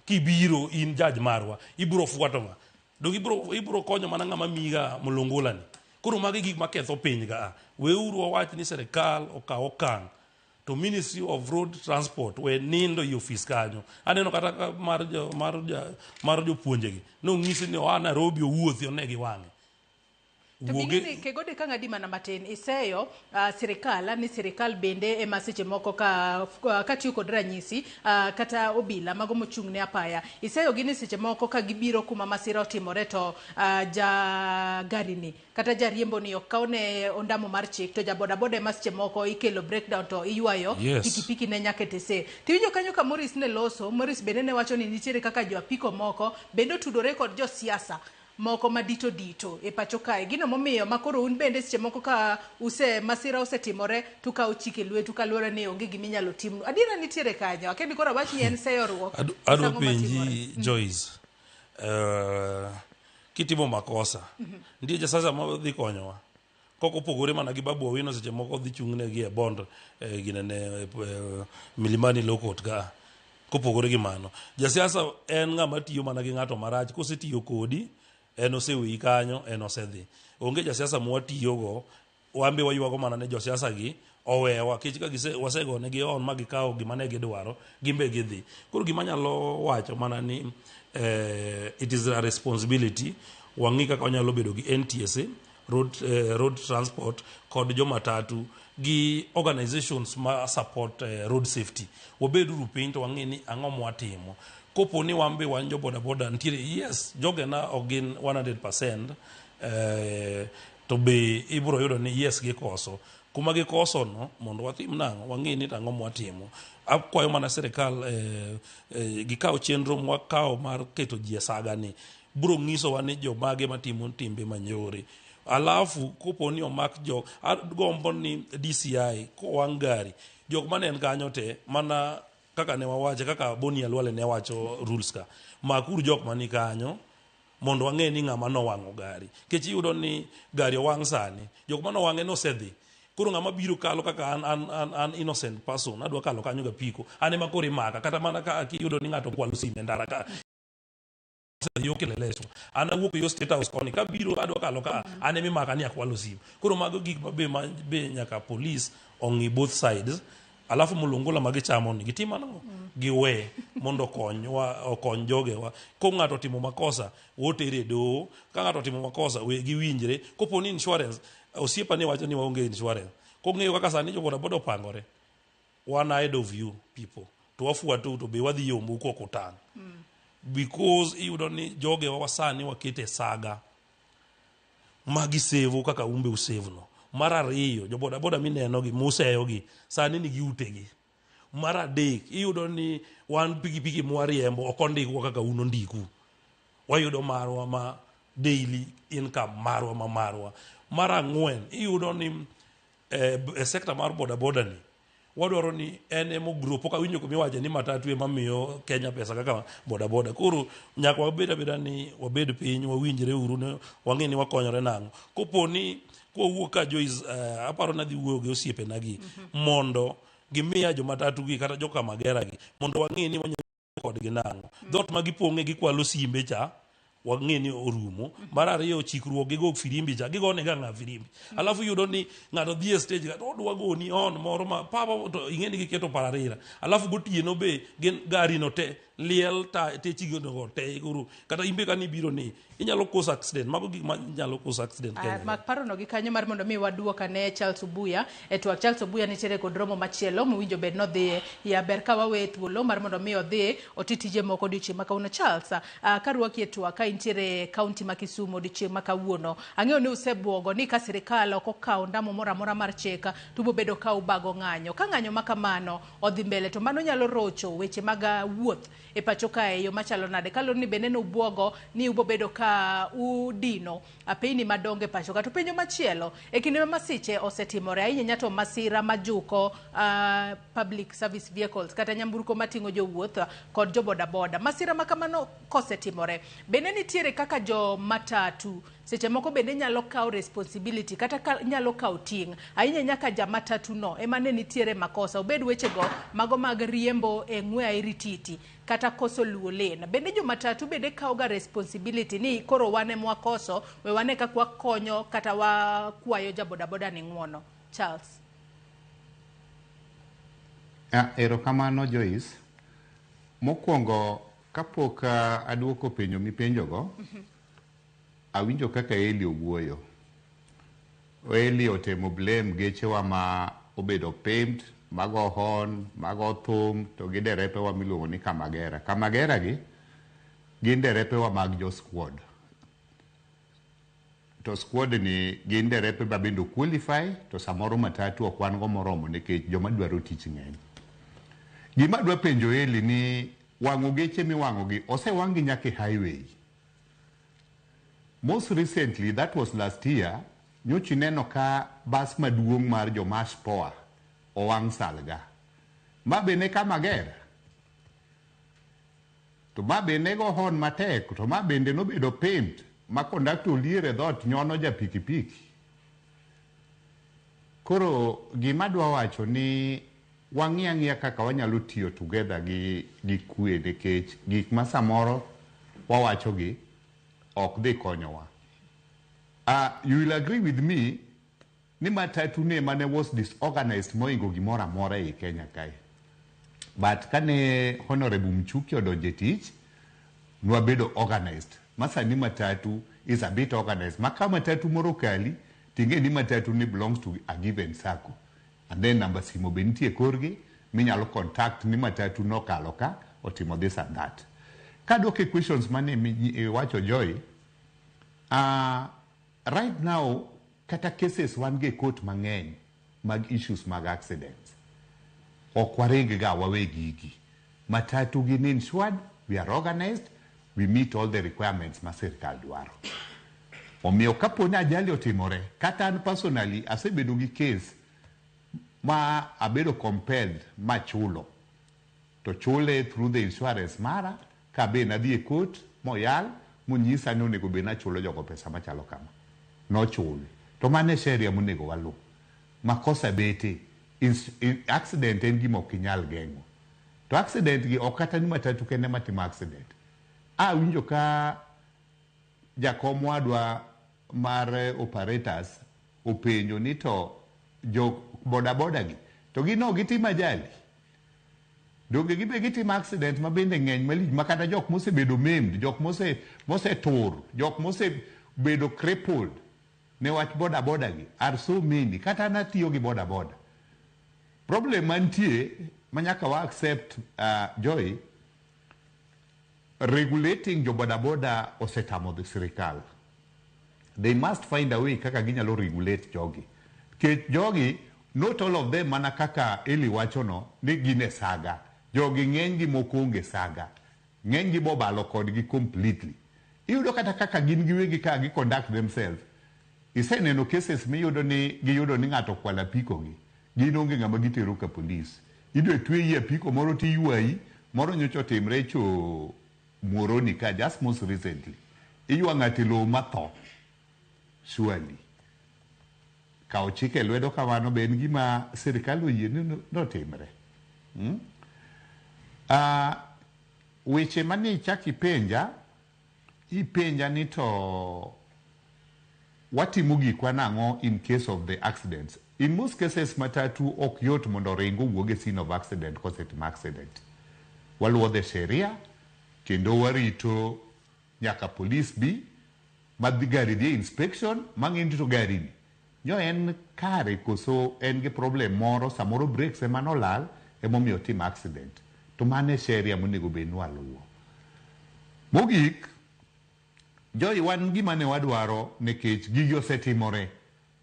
kibiro in judge marwa ibiro fuato ma do ibiro konyo mana ng'ama miga mulungula ni. Koro magi gik maketho piny ga weuru wawach ni serikal okaw okang' to Ministry of Road Transport we nindo i office kanyo. Aneno kata mar jopuonje gi no ng'isi ni oa Nairobi owuothi onegi wang'e. To bingini Kegode ka ng'adi mana matin iseyo sirikal bende ema seche moko ka tiyo kod ranyisi kata obila mago mochung' ne apaya iseyo gini seche moko ka gibiro kuma masira otimore to ja gari ni kata jariembo ni okawne ondamo mar chik to ja boda boda ema seche moko ikelo breakdown to iywayo pikipiki ne nyaka tese. Tiwinjo kanyo ka Morris ne loso Morris bende ne wacho ni nitiere kaka jo apiko moko bende otudore kod jo siasa moko madito e pacho kae gino momiyo makoro un bende seche moko ka masira osetimore to ka ochike lwetu ka luore ni onge giminyalo tim. Adiera nitiere kanyo akendi koro wach ni en seyorruok. Adwa penji Joyce kitimo makosa ndiye jasasa ma dhi konyowa koko pogore mana gi Babu Owino seche moko dhi chung'ne gi e bond ginene Milimani Lokot ka kopogore gi mano jasiasa en ng'ama tiyo mana gi ng'ato marach kosetiyo kodi en osewi kanyo en osedhi. Onge jasiasa mwatiyo go wambe waywago mana ne josiasa gi owewa kech ka wasego ne gi on magikawo gima ne gidwaro gimbe gidhi. Koro gima nyalo wacho mana ni it is a responsibility wang'i kaka wanyalo bedo gi NTSA road transport kod jomatatu gi organizations ma support road safety wabeduru piny to wang'i ni ang'o mwatimo. Kopo ni wambe wanjo boda boda ntiere yes jogena ogin 100% to be ibiro yudo ni yes gikoso kuma gikoso no mondo watim nang'o wang'e ni tang'o mwatimo. Akwayo mana serikal gikaw chenro mwakaw mar keto ji saga ni biro ng'iso wa ni jomage matimo timbe manyore. Alafu kopo ni omak gombo ni DCI ko wang gari jok mane en kanyo te mana kaka ne wawache kaka Boni Alwale ne wacho rules ka makuru jok mani kanyo mondo wang'e ni ng'ama no wang'o gari kech iyudo ni gari owang' sani jok mano wang'e nosedhi koro ng'ama biro kalo kaka an innocent person adwa kalo kanyo ga piko ane makori maka kata mana ka akiyudo ni ng'ato kwalo sime ndara ka yo keleleso ana wuok yo state house koni ka biro adwa kalo ka ane mi maka ni akwalo sime koro mago gik be nyaka police ong'i both sides alafu mulungola magichamo ni gitima nango giwe mondo okony jogewa ko ng'ato timo makosa wotere do ka ng'ato timo makosa we giwinjre kopo ni insurance osiepa ni wacho ni waonge insurance ko ng'eyo kaka sani jo boda pangore one ahead of you people to wafuatu to be wadhi yombu ko kotang because iyudo ni jogewa wasani wakete saga magi save kaka umbe usave no mar ariyo jo boda mineno gi museyo gi sani ni giutegi mar adek iyudo ni wan pikipiki mwariembo ok ondikwa kaka uno ndiku wayudo marwa ma daily income marwa mar ang'wen iyudo ni sekta mar boda ni wadwaro ni en emo grupo ka winjo kumiwaje ni matatu ema miyo Kenya pesa kaka boda koro nyaka wabed ni wabed piny wawinjre uru ne wang'e ni wakonyore nang'o kopo ni kowuok ka Joyce aparo na dhi wuoyo gi osiepe nagi mondo gimiya jo matatu gi kata joka magera gi mondo wang'e ni wanyalo kodgi nang'o dhot magipong'e gi kwalo simbe cha wang'e ni orumo mar ariyo chikruok gi go firimbi cha gigone ga ng'a firimbi alafu yudo ni ng'ato dhi e stage ga odwa goni on moro ma papa to ing'e ni giketo pararira alafu gotieno be gari no te liel te chigono te guru kata imbe kani biro ni inyalo cause accident mago gik ma nyalo cause accident Kenya mak parono gi kanyo mar mondo mi waduoka ne Charles Obuya twak Charles Obuya nitiere kod romo machielo mowinjo bed no dhi ya ber ka wawe thuolo mar mondo mi odhi otitije moko odiochieng' makawuono Charles karwaki e twak ka intiere kaunti ma Kisumu odiochieng' makawuono ang'eyo ni usebwogo ni ka sirikal ok okawo ndamo moro amora mar cheka tubo bedo ka ubago ng'anyo ka ng'anyo makamano odhi mbele to mano nyalo rocho weche mag wuoth e pacho kae yo machalo nade kalo ni bende no ubwogo ni ubo bedo ka udino apeni madonge pacho ka to penjo machielo e kinde ma masiche osetimore ahinya nyato masira majuko public service vehicles kata nyamburko mating'o jowuoth kod jo boda masira makamano kosetimore bende nitiere kaka jo matatu seche moko bende nyalo kawo responsibility kata nyalo kawo ting' ahinya nyaka ja matatu no ema ne nitiere makosa obed weche go mago mag riembo e ng'we airititi kata koso luwo len bende jo matatu bende kawo ga responsibility ni koro wane mwakoso we wane kakwa konyo kata wakwayo ja boda ni ng'wono Charles erokamano Joyce mokwongo kapok aduoko penjo mipenjogo awinjo kaka Eli owuoyo Eli otemo blame gechewa ma obedo paimed mago horn mago thum to gi derepewa miluongo ni kamagera gi gin derepewa mag jo squad to squad ni gin derepe babendo qualify to samoro matatu ok wan go moromo nikech joma dwaro tich ng'eny gima dwa penjo Eli ni wang'o geche miwang'o gi osewang'i nyaka highway most recently that was last year nyochi neno ka bas maduong' mar jo Mash Poa owang' Salga ma bene Kamagera to ma bene go horn matek to ma bende nobedo paimed ma conductor oliere dhot nyono ja pikipiki koro gima dwa wacho ni wang'i ang'iya kaka wanyalo tiyo together gi kwe nikech gik ma samoro wawacho gi ok dhi konyowa you will agree with me ni matatu ne mane was disorganized moingo gimoro amora e Kenya kae but kane Honorable Mchuki odonje tich nwabedo organized masani matatu is a bit organized maka matatu moro kali tinge ni matatu ni belongs to a given circle and then number simo bentie korgi minyalo contact ni matatu no kalo ka otimo this and that kadoke questions mane wacho Joy right now kata cases wan ge court mang'eny mag issues mag accidents ok waringi ga wawe gigi matatu gi insured we are organized we meet all the requirements ma sirkal dwaro omiyo kapo ni ajali otimore kata an personally asebedo gi case ma abedo compelled ma chulo to chule through the insurance mara ka be na dhi e court moyal munyisa ni onego be na chulo jogo pesa machalo kama no chule to mane sheria monego walu makosa bete accident en gima ok inyal geng'o to accident gi ok kata ni matatu kende matimo accident winjo ka jakom wadwa mar operators openjo ni to jo boda gi to gino gitimo ajali donge gibe gitimo accident ma bende ng'eny malich ma kata jok mosebedo maimed, jok mosetur, jok mosebedo crippled ne wach boda gi are so many. Kata natiyo gi boda problem mantie manyaka wa accept Joy, regulating jo boda osetamo the sirikal. They must find a way kaka ginyalo regulate jogi. Ke jogi not all of them mana kaka Eli wachono ni gine saga. Jogi ng'eny gi moko onge saga. Ng'eny gi bobalo kodgi completely. Iyudo kata kaka gin giwegi ka gi conduct themselves. Iseneno cases miyudo ni giyudo ni ng'ato kwala piko gi. Gin onge ng'ama gitero ka police. Idwe tweyi e piko moro tiyuayi, moro nyocho timre cho Muoroni ka just most recently. Iyua ng'ati lo matho. Surely. Kao chike lwedo kamano be en gima sirikal oyie ni notimre. Weche mani chaki ipenja ni to watimo gikwa nang'o in case of the accidents. In most cases matatu ok yot mondo ringo wuoge scene of accident kosetimo accident. Waluwo the sheria kendo warito nyaka police bi madhi gari dhi inspection mang'endi to gari ni nyo en kare koso en gi problem moro samoro brakes ema nolal emomiyo tim accident to mane sheria monego bed ni waluwo. Mogik Joy, wan gima ne wadwaro nekech gigi osetimore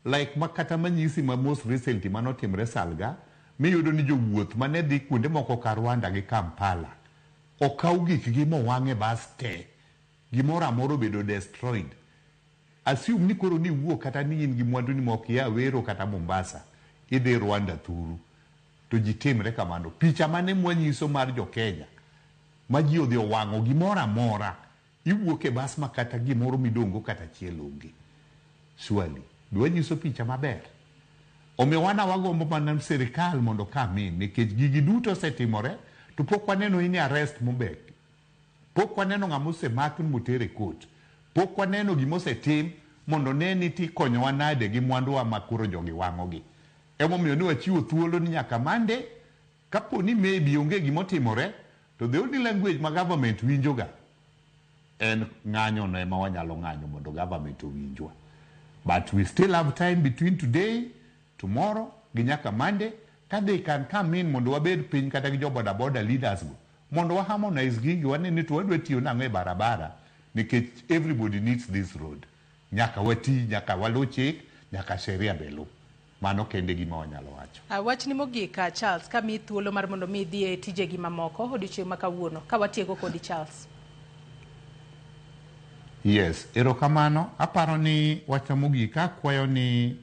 like makata manyisi ma most recently manotimre Salga miyudo ni jowuoth mane dhi kuonde moko ka Rwanda gi Kampala okaw gikgi mowang'e bas te gimoro amoro bedo destroyed. Assume ni koro ni wuok kata ni in gi mwandu ni mok ya Wero kata Mombasa idhi Rwanda thuru to ji timre kamano. Picha mane mwanyiso mar jo Kenya ma ji odhi owang'o gimoro amora iwuok e bas makata gimoro midongo kata chiel onge. Surely dwa nyiso picha maber. Omiyo wana wagombo mana sirikal mondo kamin nikech gigi duto osetimore to pok waneno ini arrest mobek. Pok waneno ng'ama osemak motere court. Pok waneno gima osetim mondo ne ni ti konyowa nade gi mwanduwa ma koro jogi wang'ogi. Emomiyo ni wachiwo thuolo ni nyaka mande kapo ni maybe onge gima otimore to the only language ma government winjoga en ng'anyo no ema wanyalo ng'anyo mondo government owinjwa. But we still have time between today, tomorrow, gi nyaka Monday, ka they can come in mondo wabed piny kata gi jo boda leaders go. Mondo wa harmonize gigi wanene to wadwa tiyo nang'o e barabara nikech everybody needs this road. Nyaka wati, nyaka walu chik, nyaka sheria belu. Mano kende gima wanyalo wacho. Wach ni mogika Charles ka mi thuolo mar mondo mi dhi e tije gi mamoko odiochieng' ma kawuono ka watieko kodi Charles. Yes, erokamano. Aparo ni wacha mogika kwayo ni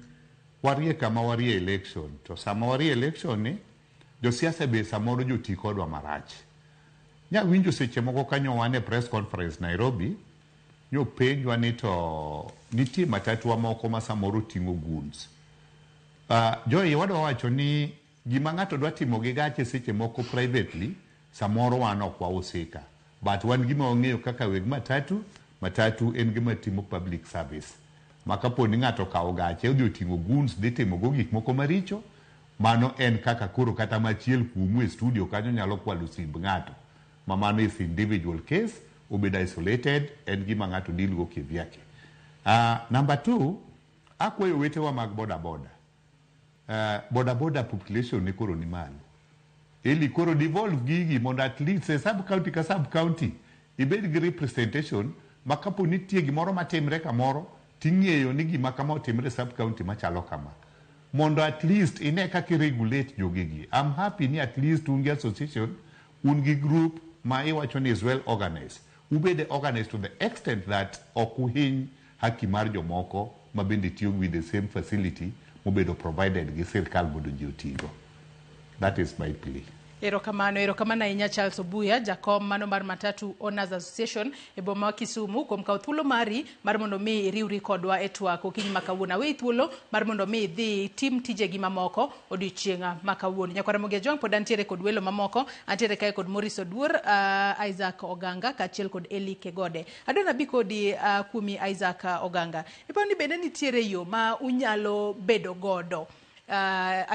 warie kama warie election. To sama warie election ni josiasa be samoro joti kodwa marach. Nya winjo seche moko kanyo wane press conference Nairobi nyo penjwa ni to nitie matatu wa moko ma samoro ting'o goods. Joy, wadwa wacho ni gima ng'ato dwa timo gi gache seche moko privately samoro wan ok wausika. But wan gima ong'eyo kaka weg matatu en gima timo public service. Makapo ni ng'ato kawo gache odhi oting'o goods dhi timo go gik moko maricho, mano en kaka koro kata machiel kuomu e studio kanyo nyalo kwalo simb ng'ato. Ma mano is individual case, obed isolated, en gima ng'ato deal go kivyake. Number 2, akwayo wetewa mag boda population ni koro ni malo. Ili koro devolve gigi mondo at least e sub county ka sub county ibed gi representation makapo nitie gimoro matimre kamoro ting'eyo ni gima kama otimre sub county machalo kama. Mondo at least ine kaka regulate jogigi. I'm happy ni at least ungi association, ungi group ma iwacho ni is well organized. Ubede organized to the extent that okuhiny haki mar jomoko mabende tiyo with the same facility mubedo provided gi sirkal mondo ji otigo. That is my plea. Erokamano ahinya Charles Obuya, jakom mano mar Matatu Owners Association e boma ma Kisumu kuom kawo thuolo mari mar mondo mi iriwri kodwa e twak okinyi ma kawuono. Awe thuolo mar mondo mi dhi tim tijegi mamoko odiochienga ma kawuono. Nyakwara Mugia Jwang pod antiere kod welo mamoko, antiere kae kod Morris Oduor, Isaac Oganga kaachiel kod Eli Kegode. Adona bi kodi kuomi Isaac Oganga. Iparo ni bende nitiere yo ma unyalo bedo godo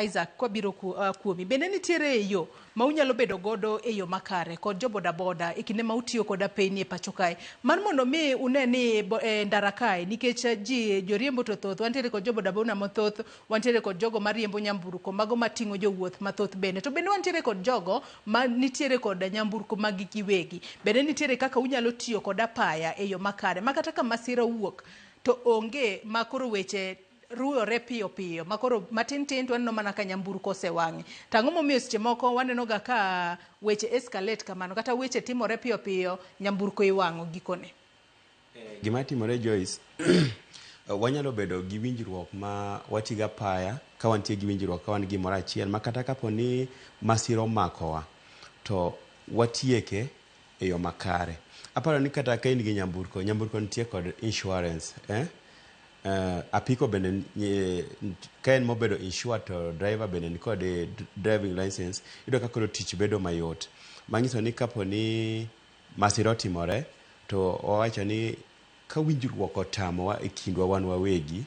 Isaac kwabiro kuomi. Bende nitiere yo ma unyalo bedo godo e yo makare kod jo boda boda e kinde ma utiyo koda peyni e pacho kae mar mondo mi uneni ndara kae nikech ji joriembo to thoth, wantiere kod jo boda boda mathoth, wantiere kod jogo mariembo nyamburko mago mating'o jowuoth mathoth bende, to bende wantiere kod jogo ma nitiere kod nyamburko mag giwegi. Bende nitiere kaka unyalo tiyo kod apaya e yo makare makata ka masira wuok to onge makoro weche ruore piyo piyo makoro matin tin to waneno mana ka nyamburko osewang'e. Tang'o momiyo seche moko waneno ga ka weche escalate kamano kata weche timore piyo piyo nyamburko iwang'o gikone. Gima timore Joyce, wanyalo bedo gi winjruok ma watiga paya ka wantie gi winjruok ka wan gimoro achiel ma kata kapo ni masiro makowa to watieke e yo makare. Aparo ni kata ka in gi nyamburko nitie kod insurance, apiko bende ka en mobedo insured to driver bende ni kod driving license, ido ka koro tich bedo mayot. Manyiso ni kapo ni masiro timore to wawacho ni ka winjruok otamowa e kindwa wan wawegi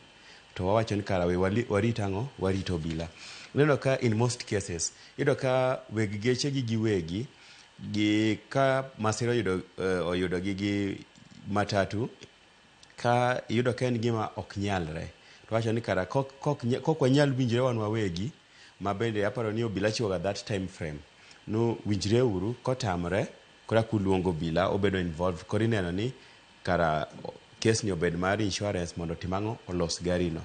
to wawacho ni kara we warit ang'o, warito bila. Neno ka in most cases ido ka weg geche gi giwegi gi ka masiro oyudo gi matatu ka yudo ka en gima ok nyalre to wacho ni kara kok wanyal winjre wan wawegi, ma bende aparo ni obila chiwoga that time frame no winjre uru kotamre kora kuluongo bila obedo involved kori neno ni kara case ni obed mar insurance mondo timang'o olos gari no.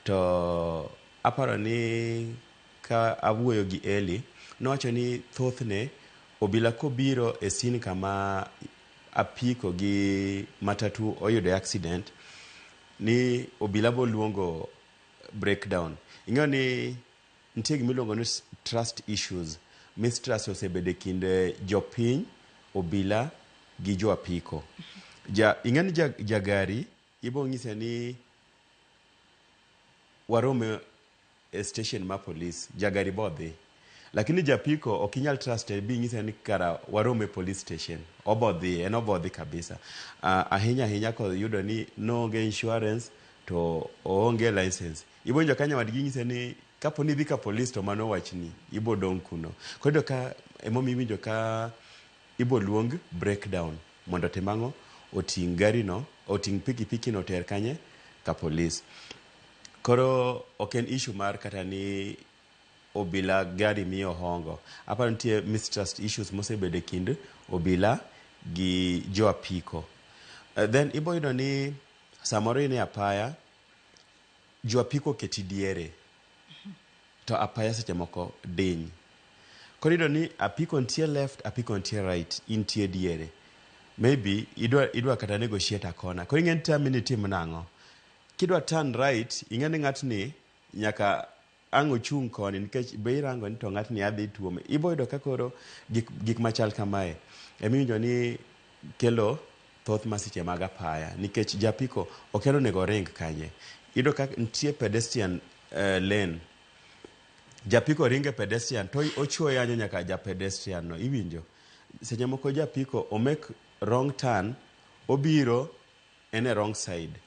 To aparo ni ka awuoyo gi Eli nowacho ni thothne obila kobiro e scene kama apiko gi matatu oyudo accident ni obila bo luongo breakdown. Ing'eyo ni nitie gimiluongo ni trust issues. Mistrust osebede kinde jopiny, obila gi jo apiko. Ing'eyo ni jagari ibo ng'ise ni warome e station ma police, jagari bodhi. Lakini japiko okinyal trust bi ng'ise ni kara warome police station, obodhi, en obodhi kabisa. Ahinya ko yudo ni noonge insurance to oonge license. Ibonjo ka nyawadgi ng'ise ni kapo ni dhi ka police to mano wachni ibo dong' kuno. Kodo ka emomiyo winjo ka ibo luong breakdown mondo timang'o oting' gari no, oting' pikipiki no ter kanye ka police. Koro ok en issue mar kata ni obila gari miyo hongo. Aparo nitie mistrust issues mosebede kind obila gi jo apiko. Then ibo yudo ni samoro ine apaya jo apiko keti diere to apaya seche moko diny. Koro yudo ni apiko nitie left, apiko nitie right, intie diere. Maybe idwa kata negotiate akona. Koro ing'eni time ni tim nang'o. Kidwa turn right, ing'eni ng'atni nyaka ang'o chung' koni nikech be irango ni to ng'atni adhi tuome. Ibo yudo ka koro gik machal kamae emiwinjo ni kelo thoth masiche mag apaya nikech japiko okelo nego ring kanye. Ido ka nitie pedestrian lane, japiko ringe pedestrian to ochuo yanyo nyaka ja pedestrian no, iwinjo. Seche moko japiko o make wrong turn, obiro ene wrong side.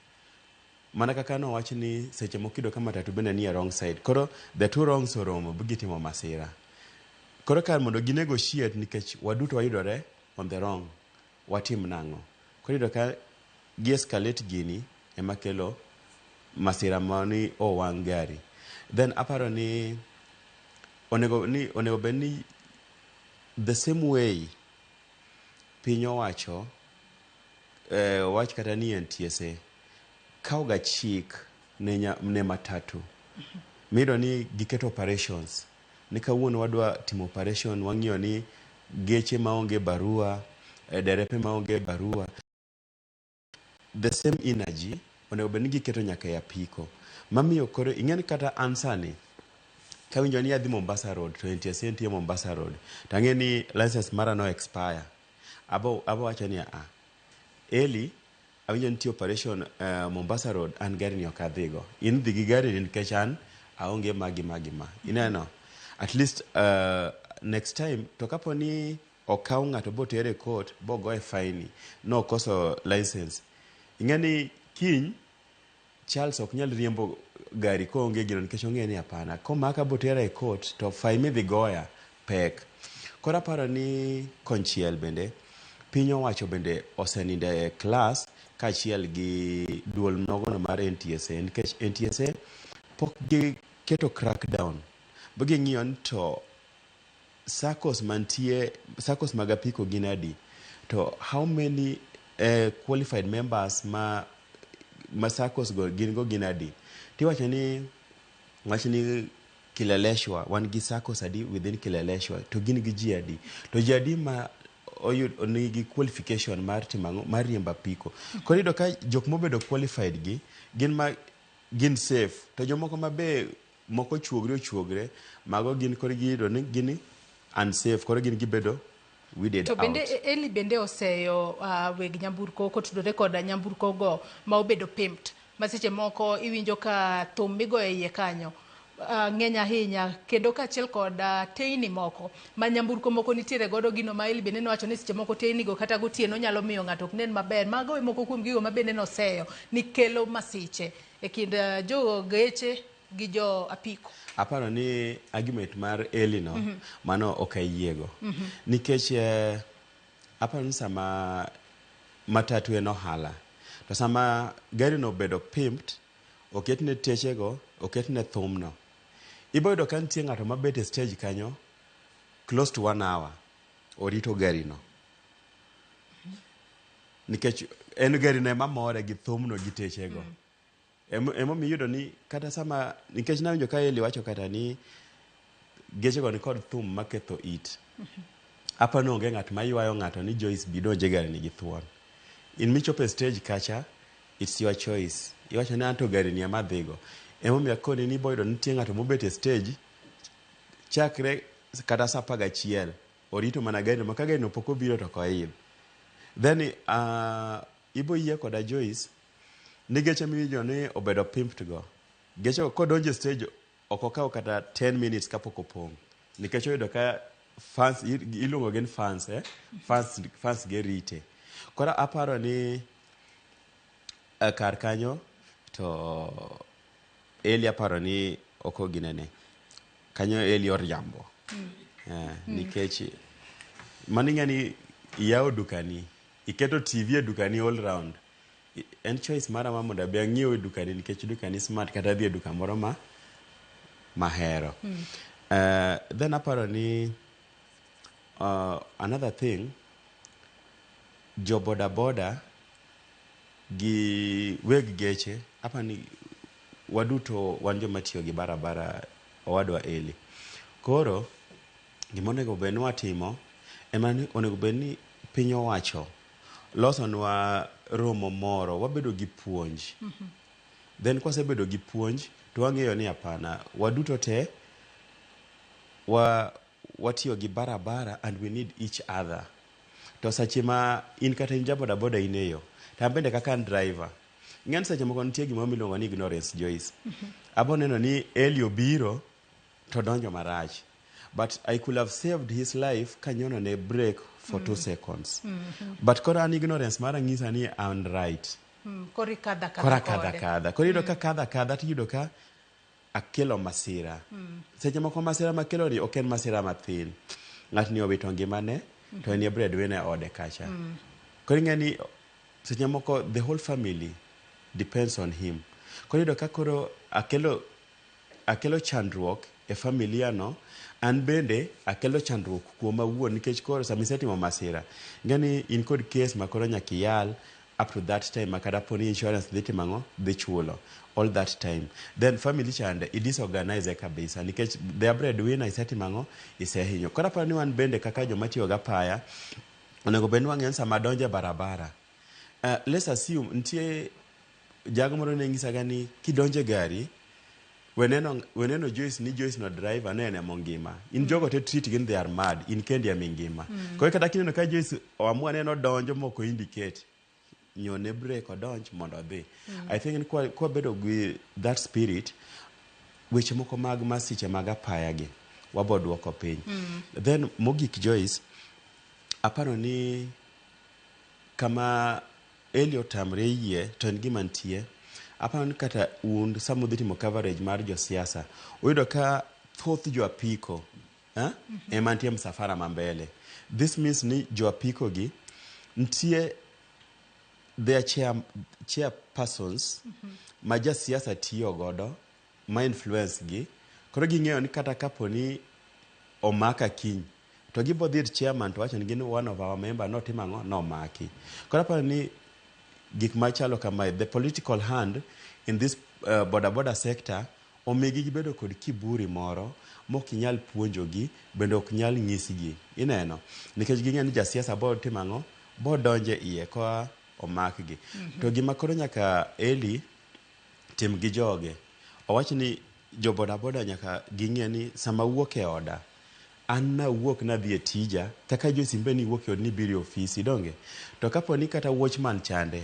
Mana kaka no wach ni seche mokido kama matatu bende ni wrong side. Koro the two wrongs oromo bigitimo masira. Koro kar mondo gi negotiate nikech waduto wayudore on the wrong, watim nang'o. Koro yudo ka gi escalate gini ema kelo masira mani wang gari. Then aparo ni onego bed ni the same way piny owacho wach kata ni NTSA kauga chik ne matatu. Mido ni giketo operations. Ni kawuono wadwa timo operation wang'iyo ni geche maonge barua, derepe maonge barua. The same energy onego bed ni giketo nyaka ya apiko. Mamiyo koro ing'eni kata ansani kawinjo ni adhi Mombasa Road to NTSA nitie Mombasa Road to ang'e ni license mara no expire, abo wacho ni Eli awinjo nitie operation Mombasa Road, an gari ni ok adhigo, in dhi gi gari ni nikech an aonge magi ineno. At least next time to kapo ni okaw ng'ato bo tere court bo goye fine no koso license, ing'eni kiny Charles ok nyal riembo gari ko onge gino nikech ong'e ni hapana, komaka bo tere court to fine midhi goya pek. Koro aparo ni konchiel bende piny owacho bende oseninde class kaachiel gi duol nogono mar NTSA, nikech NTSA pok giketo crackdown, bo ging'iyo ni to SACCOs mag apiko gin adi, to how many qualified members ma SACCOs go gin adi. Tiwacho ni Kileleshwa wan gi SACCOs adi within Kileleshwa, to gin gi ji adi, to ji adi ma nigi qualification mar riembo apiko. Koro iyudo ka jok mobedo qualified gin safe, to jomoko mabe moko chuogre mago gin koro giyudo ni gin unsafe, koro gin gibedo weeded to bende out. Eli bende oseyo weg nyamburko kotudore koda nyamburko go ma obedo pimped, ma seche moko iwinjo ka thum migoyo iye kanyo ng'eny ahinya, kendo kaachiel kod teyni moko ma nyamburko moko nitiere godo gino ma Eli bende nowacho ni seche moko teyni go kata gotieno nyalo miyo ng'ato ok nen maber. Mago e moko kuom gigo ma bende noseyo ni kelo masiche e kind jo geche gi jo apiko. Aparo ni argument mar Eli no mano ok ayiego, nikech aparo ni sama matatu en ohala, to sama gari no bedo pimped, oketne techego, oketne thumno, iboyudo ka nitie ng'ato mabet e stage kanyo close to 1 hour orito gari no, nikech en gari no ema more gi thumno gi techego. Emomiyo iyudo ni kata sama, nikech nawinjo ka Eli wacho kata ni gechego ni kod thum maketho it, apa no onge ng'at ma ywayo ng'ato ni Joyce bi donje gari ni gi thuon. In michopo e stage kacha, it's your choice. Iwacho ni anto gari ni ema dhigo. Emomiyo koni ni boyudo nitie ng'ato mobet e stage chakre kata saa 11 orito mana gari no, maka gari no pok obiro to koidh. Then ibo yie koda Joyce ni geche miwinjo ni obedo pimped go, geche kodonje stage ok okaw kata 10 minutes kapok opong', nikech oyudo ka fans iluongo gin fans fans gerite. Koro aparo ni kar kanyo to Eli aparo ni oko ginene kanyo Eli oriambo nikech maning'ani iyawo dukani, iketo TV e dukani all round, en choice mara ma mondo abi ang'iew e dukani nikech dukani smart, kata dhi e duka moro mahero. Then aparo ni another thing, jo boda gi weg geche, apa ni waduto wan joma tiyo gi barabara owadwa Eli. Koro gimonego bed ni watimo ema ni onego bed ni piny owacho losonwa romo moro, wabedo gi puonj. Then kwasebedo gi puonj to wang'eyo ni hapana, waduto te watiyo gi barabara and we need each other. To sache ma in kata in jaboda boda ineyo, to bende kaka an driver, ng'en sache moko nitie gima miluongo ni ignorance, Joyce. Abo neno ni Eli obiro to donjo marach, but I could have saved his life kanyono ne break for 2 seconds. But kora an ignorance mara ng'isa ni I'm right. Kori kadha Koro iyudo ka kadha tiyudo ka akelo masira. Seche moko masira makelo ni ok en masira mathin. Ng'atni owito ngimane to en breadwinner ode kacha. Koro ing'eni seche moko the whole family depends on him. Koro iyudo ka koro akelo chandruok e familia no, an bende akelo chandruok kuoma wuon, nikech koro sami setimo masira ng'eni in kod case ma koro nyaka iyal up to that time, makata poni insurance dhi timango dhi chulo all that time, then family chande i disorganize kabisa nikech their breadwinner isetimango isehinyo. Koro aparo ni wan bende kaka joma tiyo ga paya onego bed ni wang'eyo sama donje barabara. Let's assume nitie jago moro ne ng'isaga ni kidonje gari weneno Joyce ni Joyce no driver nene mongima in jogo te treat again they are mad in kendi ya mingima kwa hiyo kata kineno ka Joyce oamua neno donjo moko indicate nyone break odonj mondo adhi I think kwa bedo with that spirit weche moko mag masiche mag apaya gi waboduoko piny then mogik Joyce aparo ni kama Elio tamre yie to en gima ntie aparo ni kata und samudhitimo coverage mar josiasa uyudo ka thoth jo apiko ema ntie msafara mambele this means ni jo apiko gi ntie their chairpersons maja siasa tiyo godo ma influence gi koro ging'eyo ni kata kapo ni omaka kiny to gibodhir chairman to wacho ni gin one of our member notima ang'o nomaki koro aparo ni gik machalo kama the political hand in this border sector omigi gibedo kod kiburi moro mok nyal puonjogi bende ok nyal nyisigi ineno nikech ging'eyo ni jasiasa bod timo ang'o bod donje iye kwa omakgi to gima koro nyaka Eli tim gi joge owacho ni jo boda nyaka ging'e ni sama wuok e oda an na wuok na dhi e tija kaka jo simbe ni wuok e od ni biri ofisi donge to kapo ni kata watchman chande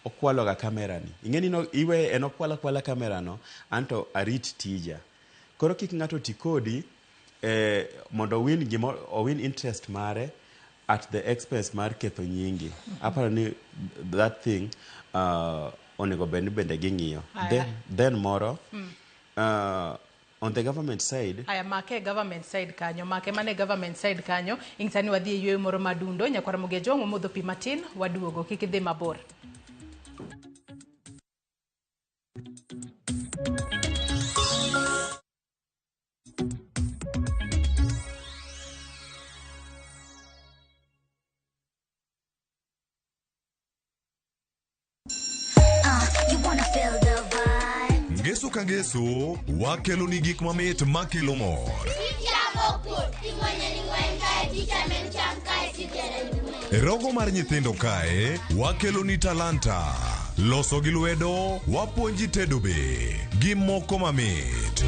okwalo ga kamera ni ing'eni no iwe en okwala kamera no anto arit tija koro kik ng'ato tikodi mondo win interest mare at the expense mar ketho nyingi aparo ni that thing onego bende ging'iyo then moro on the government side aya make government side kanyo make mane government side kanyo insani wadhi yweyo moro madundo nyakwara muge jongo modho pi matin waduogo kik idhi mabor Ngeso ka ngeso wakelo ni gik mamit makelo mor. Rogo mar nyithindo kae wakelo ni talanta. Loso gi lwedo wapuonji tedo be gi moko mamit.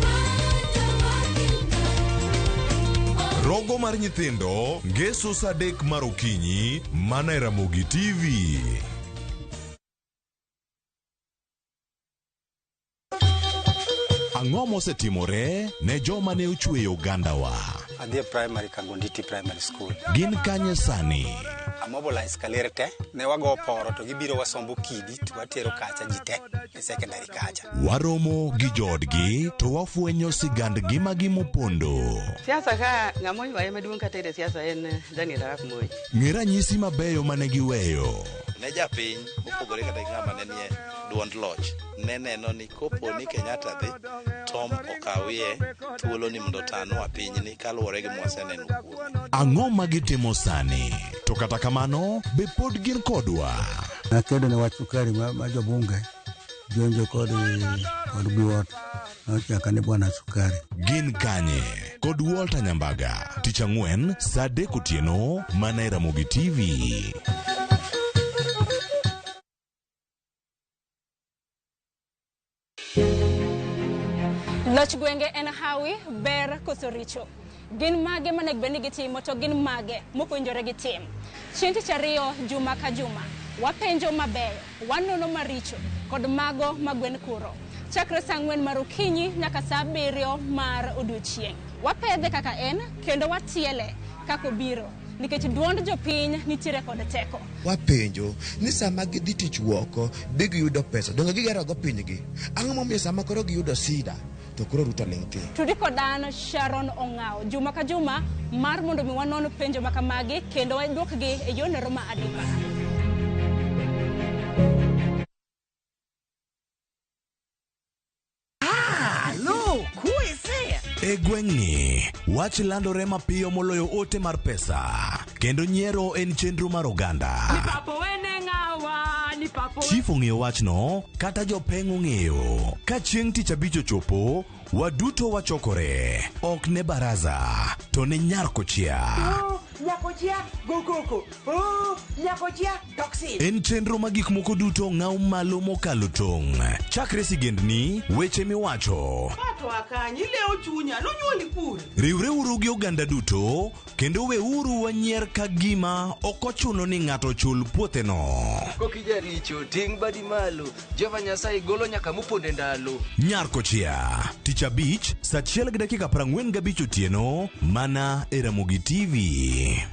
Rogo mar nyithindo ngeso saa 3 mar okinyi mana e Ramogi TV. Ang'o mosetimore ne joma ne ochweyo Ugandawa? Adhi primary Kangonditi Primary School. Gin kanye sani? Amobilize kalerte ne wago poro to gibiro wasombo kidi to watero kacha jite e secondary kacha. Waromo gi jodgi to wafwenyo sigandgi magi mopondo. Siasa ka ng'amo ywaye maduong' kata e siasa en Daniel Arap Moi. Ng'era nyisi mabeyo mane giweyo. Ne japiny mopogore kata ng'ama ne nie duond loch ne neno ni kopo ni Kenyatta dhi Tom okawie thuolo ni mondo tano pinyni kaluwore gi mwaseneno kuome. Ang'o magitimo sani? To kata kamano be pod gin kodwa. Nakedo ne wach sukari ma jobunge jonjo kod buot nochaka ni bwana sukari. Gin kanye kod Walter Nyambaga tich ang'wen saa 3 otieno mana e Ramogi TV. Loch gwenge en hawi ber koso richo. Gin mage manek beni gitimo to gin mage mopuonjore gitim. Chieng' tich ariyo juma ka juma wapenjo mabeyo, wanono maricho kod mago magwen kuro. Chakre saa 4 mar okinyi nyaka saa 7 mar odiochieng'. Wapedhe kaka en kendo watiele kako biro. Nikech duond jopiny nitiere kod teko. Wapenjo ni sama gidhi tich woko be giyudo pesa donge gigero go pinygi. Ang'o momiyo sama koro giyudo sida to koro Ruto leng'ti. Tudi kodan Sharon Ong'ao juma ka juma mar mondo mi wanon penjo makamagi kendo waduokgi e yo nero ma adipa. E gweng'ni wach landore mapiyo moloyo ote mar pesa kendo nyiero en chenro mar oganda. Chief ong'eyo wachno kata jopeng' ong'eyo ka chieng' tich abich ochopo waduto wachokore ok ne baraza to ne nyarkochia. Nyakochia gokoko. Nyakochia toxin. En chenro ma gik moko duto ng'aw malo mokalo tong'. Chakre sigendni weche miwacho. to akany ileo chunya nonyuoli kure. Riwreuru gi oganda duto kendo weuru wanyier ka gima ok ochuno ni ng'ato chul puotheno. Kokija richo ting' badi malo, Jehova Nyasaye golo nyaka moponde ndalo. Nyarkochia, tich abich, saa 1:45 otieno, mana e Ramogi TV.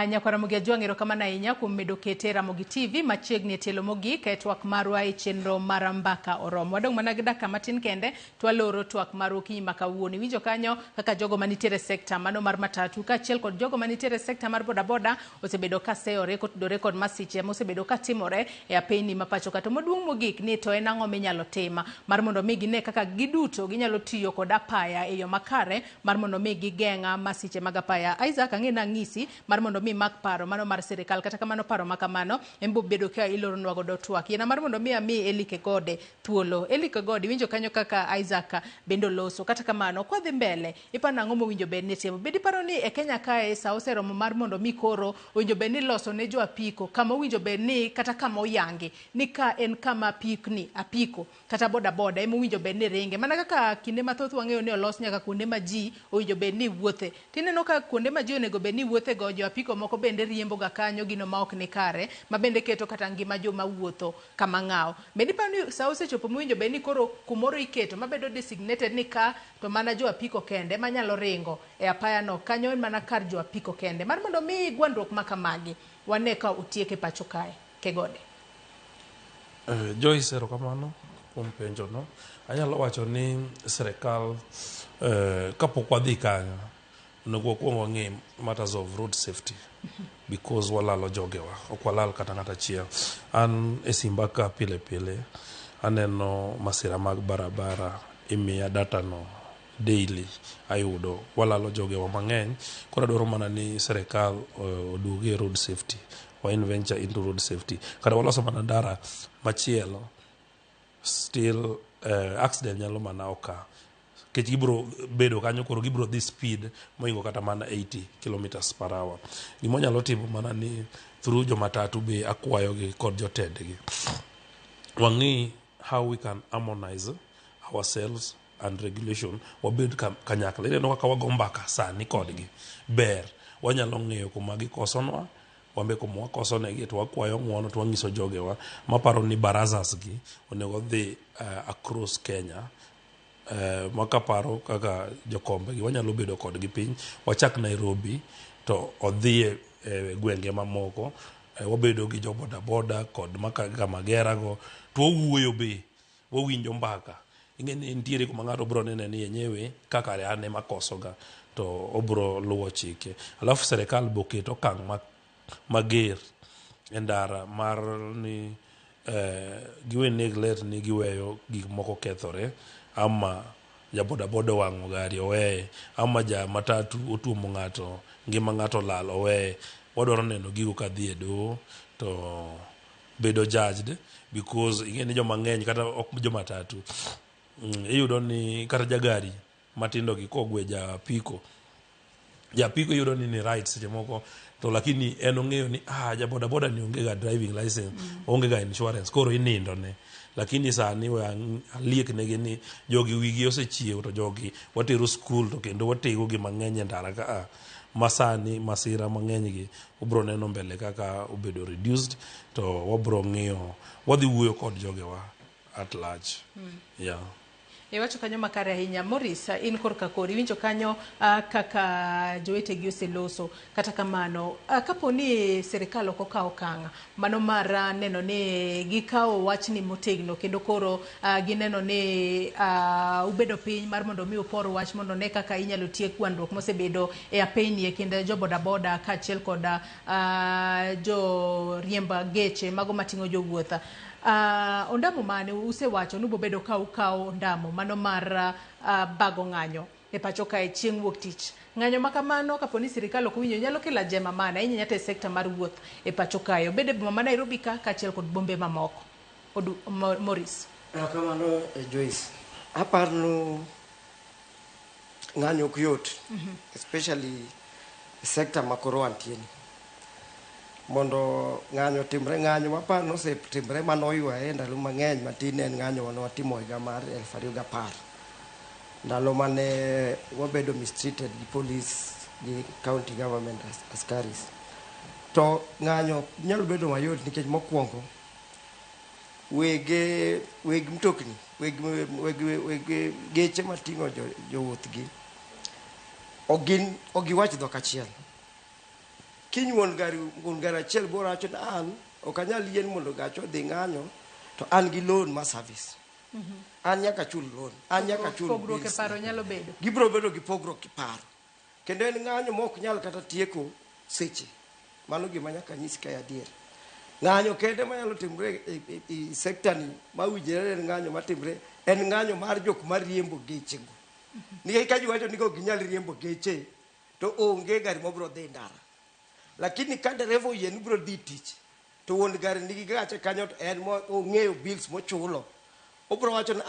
Nyakwara Mugia Jwang'ero kamana inya kuom medo kete Ramogi TV machiegni telo mogik e twak marwa e chenro mar mbaka oromo. Wadong' mana gi dakika matin kende twaloro twak mar okinyi makawuono. Winjo kanyo kaka jogo manitiere sekta mano mar matatu kaachiel kod jogo manitiere sekta mar bodaboda osebedo ka seyore kotudore kod masiche mosebedo ka timore e apeyni ma pacho ka. To maduong' mogik ni to en ang'o minyalo tima mar mondo mi gine kaka giduto ginyalo tiyo kod apaya e yo makare mar mondo mi gigeng'a masiche mag apaya. Isaac ang'ena ng'isi mar mondo mi mak paro mano mar sirikal kata kamano paro makamano embo bedo ka iloronwa godo twak. Yena mar mondo mi ami Elike Gode thuolo. Elike Gode winjo kanyo kaka Isaac bendo loso kata kamano kwa dhi mbele ipana ang'o mowinjo bed ni timo. Bedi paro ni e Kenya kae sa oseromo mar mondo mi koro owinjo bed ni loso ne jo apiko kama owinjo bed ni kata kama oyangi ni ka en kama apikni apiko kata bodaboda emo owinjo bed ni ringe mana kaka kinde mathoth wang'eyo ni olos nyaka kuonde ma ji owinjo bed ni wuothe. Tineno ka kuonde ma ji onego bed ni wuothe go jo apiko moko bende riembo ga kanyo gino ma ok ni kare ma bende keto kata ngima joma wuotho kama ng'aw. Bedi paro ni sa osechopo mowinjo bed ni koro kumoro iketo mabedo designated ni ka to mana jo apiko kende manyalo ringo e apaya no kanyo mana kar jo apiko kende mar mondo mi gwandruok makamagi wane ka utieke pacho kae Kegode. Joyce erokamano kuom penjo no. Anyalo wacho ni sirikal kapok wadhi kanyo onego wakuong wang'e matters of road safety because walalo jogewa ok walal kata ng'ata achiel. An e simba ka pile pile aneno masira mag barabara imiya data no daily ayudo walalo jogewa mang'eny. Koro adwaro mana ni sirikal oduoge road safety wa venture into road safety kata waloso mana ndara machielo still accident nyalo mana oka kech gibro bedo kanyo koro gibro dhi speed moingo kata mana 80 km/h. Gimo nyalo timo mana ni through jo matatu be akwayo gi kod jotendgi wang'i how we can harmonize ourselves and regulation wabed kanyakla. Ineno kaka wago mbaka sani kodgi ber wanyalo ng'eyo kuma gikosonwa wambe kuma wakosonegi to wakwayo ng'uono to wang'iso jogewa maparo ni barazas gi onego dhi across Kenya. Makaparo kaka jokombe gi wanyalo bedo kodgi piny wachak Nairobi to odhie gwenge mamoko wabedo gi jo bodaboda kod maka magera go to wuoyo be wawinjo mbaka ing'eni nitiere kuma ng'ato bro nene ni yenyewe kaka ane makosoga to obro luwo chike. Alafu serikal boketo okang' mager e ndara mar ni giwe neglect ni giweyo gik moko kethore ama ja bodaboda wang'o gari oweye ama ja matatu otuomo ng'ato ngima ng'ato lal oweye. Wadwaro neno gigo ka dhi e doho to bedo judged because ing'eni joma ng'eny kata ok jo matatu iyudo ni kata jagari matindo gi kogwe ja apiko iyudo ni right seche moko to lakini en ong'eyo ni ja bodaboda ni onge ga driving license onge ga insurance koro inindo ne lakini sani we aliek negi ni jogi wigi osechiew to jogi watero school to kendo watego gi mang'eny e ndara ka masani masira mang'eny gi ubro neno mbele kaka obedo reduced to wabro ng'iyo wadhi wuoyo kod jogewa at large. Yeah. Wacho kanyo makare ahinya. Morris, in korka kori winjo kanyo kaka jowete gi oseloso kata kamano kapo ni sirikal ok okawo okang' mano mar neno ni gikawo wachni motegno kendo koro gineno ni ubedo piny mar mondo mi upor wach mondo ne kaka inyalo tiek gwandruok mosebedo e apeyni e kind jo bodaboda kaachiel kod jo riemba geche mago mating'o jowuotha. Ondamo mane usewacho nubo bedo ka ukawo ndamo mano mar bago ng'anyo e pacho kae chieng' wuok tich. Ng'anyo makamano kaponi sirikal ok winjo nyalo kelo jema mana ahinya nyaka e sekta mar wuoth e pacho kae obede boma ma Nairobi kaachiel kod bombe mamoko. Morris. Kamano Joyce. Aparno ng'anyo ok yot especially sekta makoro antieni. mondo ng'anyo timre. Ng'anyo mapar nosetimre manoywa ndalo mang'eny matin en ng'anyo manowatimo higa mar 2010 ndalo mane wabedo mistreated gi police gi county government askaris. To ng'anyo nyalo bedo mayot nikech mokwongo weg mtokni, weg geche mating'o jowuothgi ogiwach dhok achiel. Kiny wuon gari achiel boro wacho ni an ok anyal yien mondo gacho odhi ng'anyo to an gi loan ma service. An nyaka chul loan, an nyaka chul pogruok e paro nyalo bedo. Gibiro bedo gi pogruok e paro. Kendo en ng'anyo mok nyal kata tieko seche. Mano gima nyaka nyisi kae adier. Ng'anyo kende manyalo timre e sekta ni mawinjore en ng'anyo matimre en ng'anyo mar jok mariembo gechego. Nikech ka ji wacho ni ok ginyal riembo geche to onge gari mabiro dhi ndara. Lakini ka dereva oyie ni biro dhi tich to wuon gari nigi gache kanyo to en ong'eyo bills mochulo. Obro wacho ni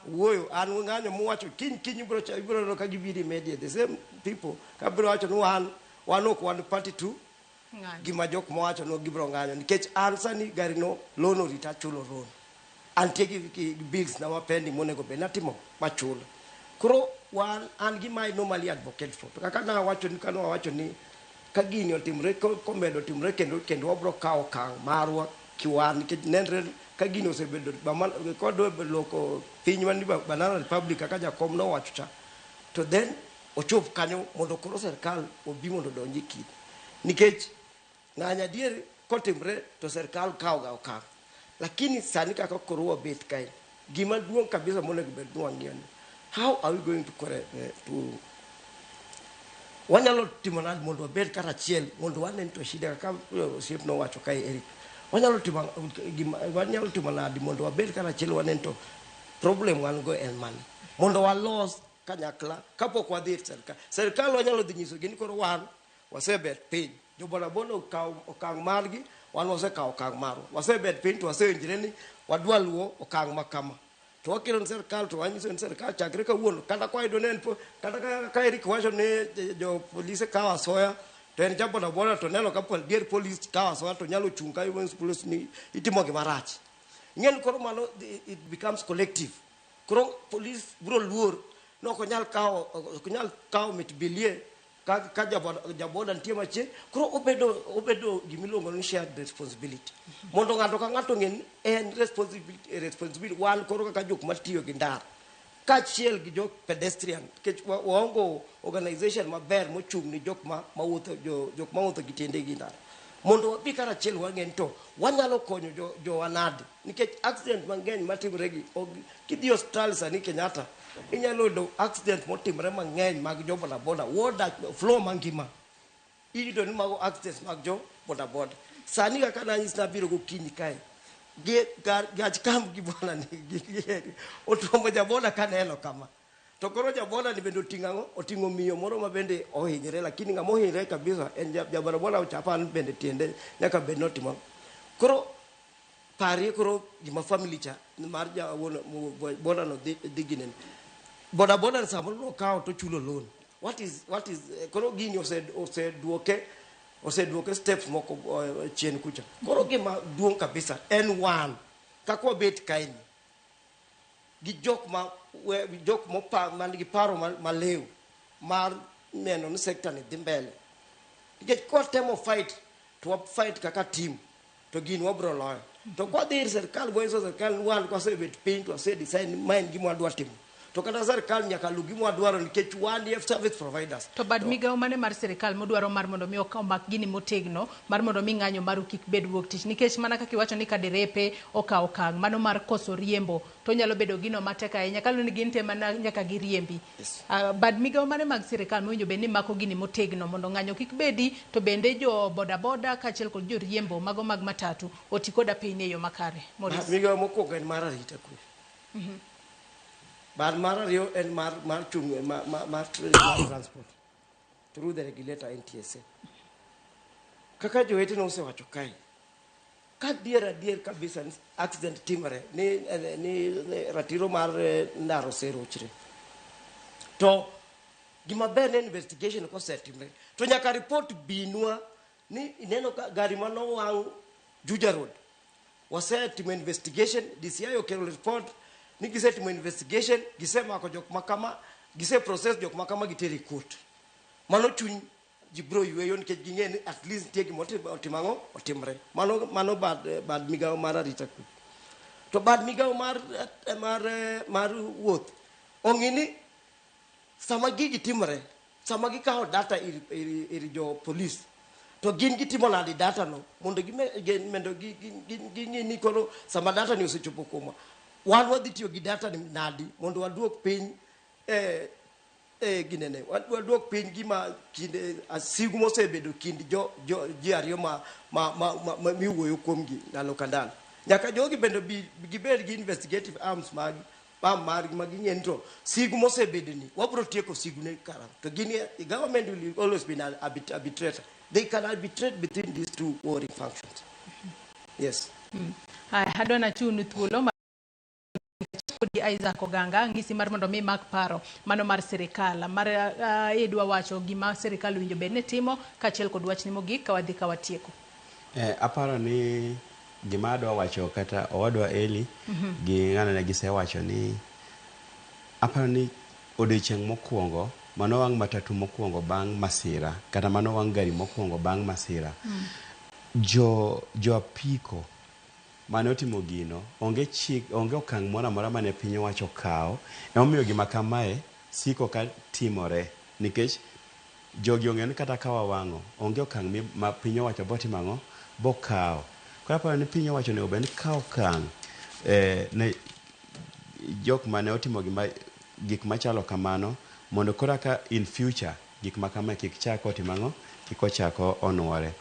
wuoyo an ng'anyo mowacho kiny ibro ka gibiri media the same people ka biro wacho ni wan ok wan party to gima jok mowacho no gibro ng'anyo nikech an sani gari no loan orita chulo loan. Antie gi bills na mapendi monego be natimo machulo. Koro an gima normally advocate for. To kaka nawacho ni ka gini otimre komedo timre kendo wabro kawo okang' marwa kiwan nikech nenre ka gini osebedo kod loko piny mani Banana Republic kaka jakom nowacho cha to then ochop kanyo mondo koro serikal obi mondo donji kidi nikech ng'anyo adier kotimre to serikal kawo ga okang'. Lakini sani kaka koro wabet kae gima duong' kabisa monego bed ni wang'iyo ni how are we going to wanyalo timo nade mondo wabed kata achiel mondo wanen to shida kaka osiep nowacho kae Eric. Wanyalo timo nade mondo wabed kata achiel wanen to problem wan go en mane mondo walos kanyakla kapok wadhi e serikal. Serikal wanyalo dhi nyiso gi ni koro wan wasebet piny jo bodaboda okawo okang' margi wan wasekawo okang' marwa. Wasebet piny to wasewinjre ni wadwa luwo okang' makama. To wakelo ni serikal to wanyiso ni serikal chakre kawuono kata kwa idonen kata ka Eric wacho ni jo polise kawo asoya to en ja bodaboda to neno ka dier police kawo asoya to nyalo chung' ka police ni itimo gima rach. Ng'en koro mano it becomes collective. Koro police bro luor no ok nyal kawo mitbilie ka jaboda nitie machie. Koro obedo gimiluongo ni shared responsibility mondo ng'ato ka ng'ato ng'en en responsibility wan koro kaka jok matiyo gi ndara kaachiel gi jok pedestrian nikech waongo organization maber mochung' ni jok mawuotho gi tiende gi ndara mondo wabi kar achiel wang'en to wanyalo konyo jowanade nikech accident mang'eny matimre gi kidhi hospital sani Kenyatta inyalo yudo accident motimre mang'eny mag jo bodaboda flow mangima iyudo ni mago accidents mag jo bodaboda. Sani kaka nanyisi nabiro gokinyi kae gach kam gi bwana ni otuombo jaboda kaneno kama to koro jaboda ni bende oting'o miyo moro ma bende ohinyre lakini ng'ama ohinyre kabisa en jabodaboda ochapan bende tiende nyaka bed notimo. Koro pari koro gima family cha mar boda no diginen bodaboda samoro no kawo to chulo loan. What is koro gini oseduoke steps moko chien kucha. Koro gima duong' kabisa en wan kako bet kaini gi jok manigi paro malew mar neno ni sekta ni dhi mbele nikech kwa temo fight to wa fight kaka team to gini wabro loyo to kwa dhir serikal boiso serikal wan kwa sebet piny to ase decide main gima wadwa timo to kata serikal nyaka lu gima wadwaro nikech wan ye service providers. To bad migawo mane mar serikal modwaro mar mondo mi omak gini motegno mar mondo mi ng'anyo maru kik bed wuok tich nikech mana kaka iwacho ni ka derepe okawo okang' mano mar koso riembo to nyalo bedo gino matek ahinya kalo ni gin te mana nyaka giriembi. Bad migawo mane mag serikal mowinjo bed ni mako gini motegno mondo ng'anyo kik bedi to bende jo bodaboda kaachiel kod jo riembo mago mag matatu oti koda piny e yo makare. Migawo mokwongo en mar arita kwe. But mar ariyo en mar transport through the regulator NTSA. Kaka jowete no osewacho kae ka adier kabisa accident timore ni ratiro mar ndaro serochre to gima ber ne investigation kosetimre to nyaka report binwa ni ineno gari manowang' Juja Road. Wasetimo investigation, DCI okelo report ni gisetimo investigation, gisemako jok makama, gise process jok makama giteri court. Mano chuny jibro yueyo nikech ging'e ni at least tie gimo otimang'o otimre. Mano bad migawo mar arita kwe. To bad migawo mar wuoth. Ong'ini sama gigi timre, sama gikawo data iri jo police, to gin gitimo nadi data no mondo ging'ini koro sama data ni osechopo kuoma, wan wadhi tiyo gi data ni nadi mondo waduok piny ginene, waduok piny gima kinde asigu mosebedo kind ji ariyo ma miwuoyo kuomgi ndalo ka ndalo. Nyaka jogi bende gibed gi investigative arms margi maging'eni to sigu mosebedo ni wabro tieko sigu ne karang. To the government will always be an arbitrator. They can arbitrate between these two warring functions. Yes. Hadona chunu thuolo di Isaac Oganga ngisi mar mondo mi mak paro mano mar sirikal mar idwa wacho gima sirikal winjo bed ne timo kachiel kod wachni mogik ka wadhi ka watieko. Aparo ni gima adwa wacho kata owadwa Eli gi ng'ano ne gisewacho ni aparo ni odiochieng' mokwongo mano wang' matatu mokwongo bang' masira kata mano wang' gari mokwongo bang' masira jo apiko mane otimo gino onge okang' moro amora mane piny owacho kawo. Emomiyo gima kamae siko ka timore nikech jogi ong'e ni kata ka wawang'o onge okang' ma piny owacho botimo ang'o bokawo. Koro aparo ni piny owacho onego bed ni kawo okang' ne jok mane otimo gik machalo kamano mondo koro ka in future gik ma kamae kik chak otimo ang'o kik ochako onwore.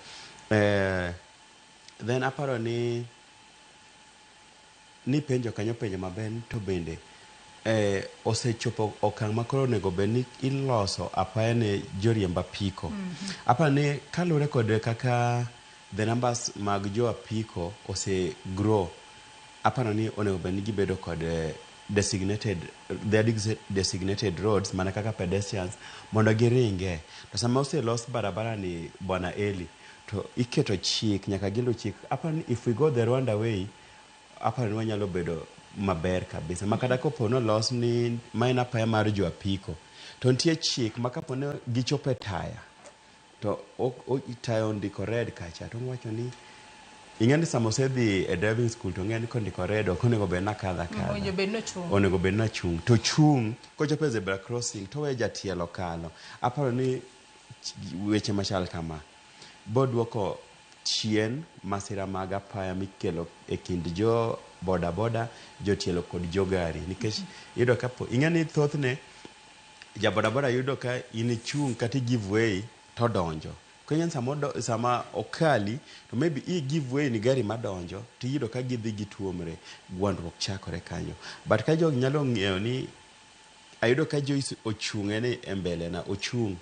Then aparo ni penjo kanyo penjo maber to bende osechopo okang' ma koro onego bed ni iloso apaya ne joriemb apiko. Aparo ni kaluwore kod kaka the numbers mag jo apiko ose grow, aparo ni onego bed ni gibedo kod designated roads mana kaka pedestrians mondo giringe. To sama oselos barabara ni Bwana Eli to iketo chik, nyaka gilu chik. Aparo ni if we go the Rwanda way, aparo ni wanyalo bedo maber kabisa. Makata kopo nolos ni maen apaya mar jo apiko to nitie chik makapo ne gichope taya to tayo ndiko red kacha to wacho ni ing'eni sama osedhi e driving school to ng'eni kondiko red ok onego bed nakadha onego bed nachung' to chung' kochopo e zebra crossing to we jatielo kalo. Aparo ni weche machal kama boduoko chien masira mag apaya mikelo e kind jo boda jotielo kod jogari nikech yudo kapo ing'eni thothne ja boda yudo ka in chung' kata give way to donjo. Kwenye sama okali to maybe i give way ni gari madonjo to yudo ka gidhi gituomre gwandruok chakore kanyo. But ka jog nyalo ng'eyo ni ayudo ka Joyce ochung'e ni e mbele na ochung'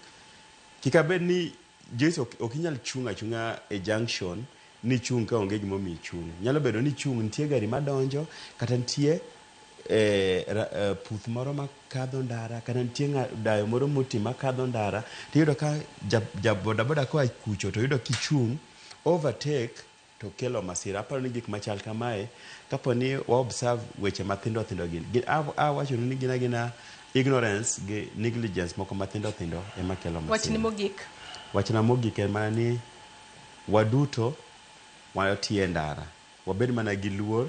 kikabed ni Joyce ok inyal chung' achung'a e junction ni chung' ka onge gimo mi chung'. Nyalo bedo ni chung' nitie gari madonjo kata nitie puth moro makadho ndara kata nitie dayo moro moti makadho ndara to yudo ka ja boda koa kucho to yudo kichung' overtake to kelo masira. Aparo ni gik machal kamae kapo ni wa observe weche mathindo gin awacho ni gina ignorance gi negligence moko mathindo ema kelo masira. Wachna mogik en mana ni waduto watie ndara wabed mana gi luor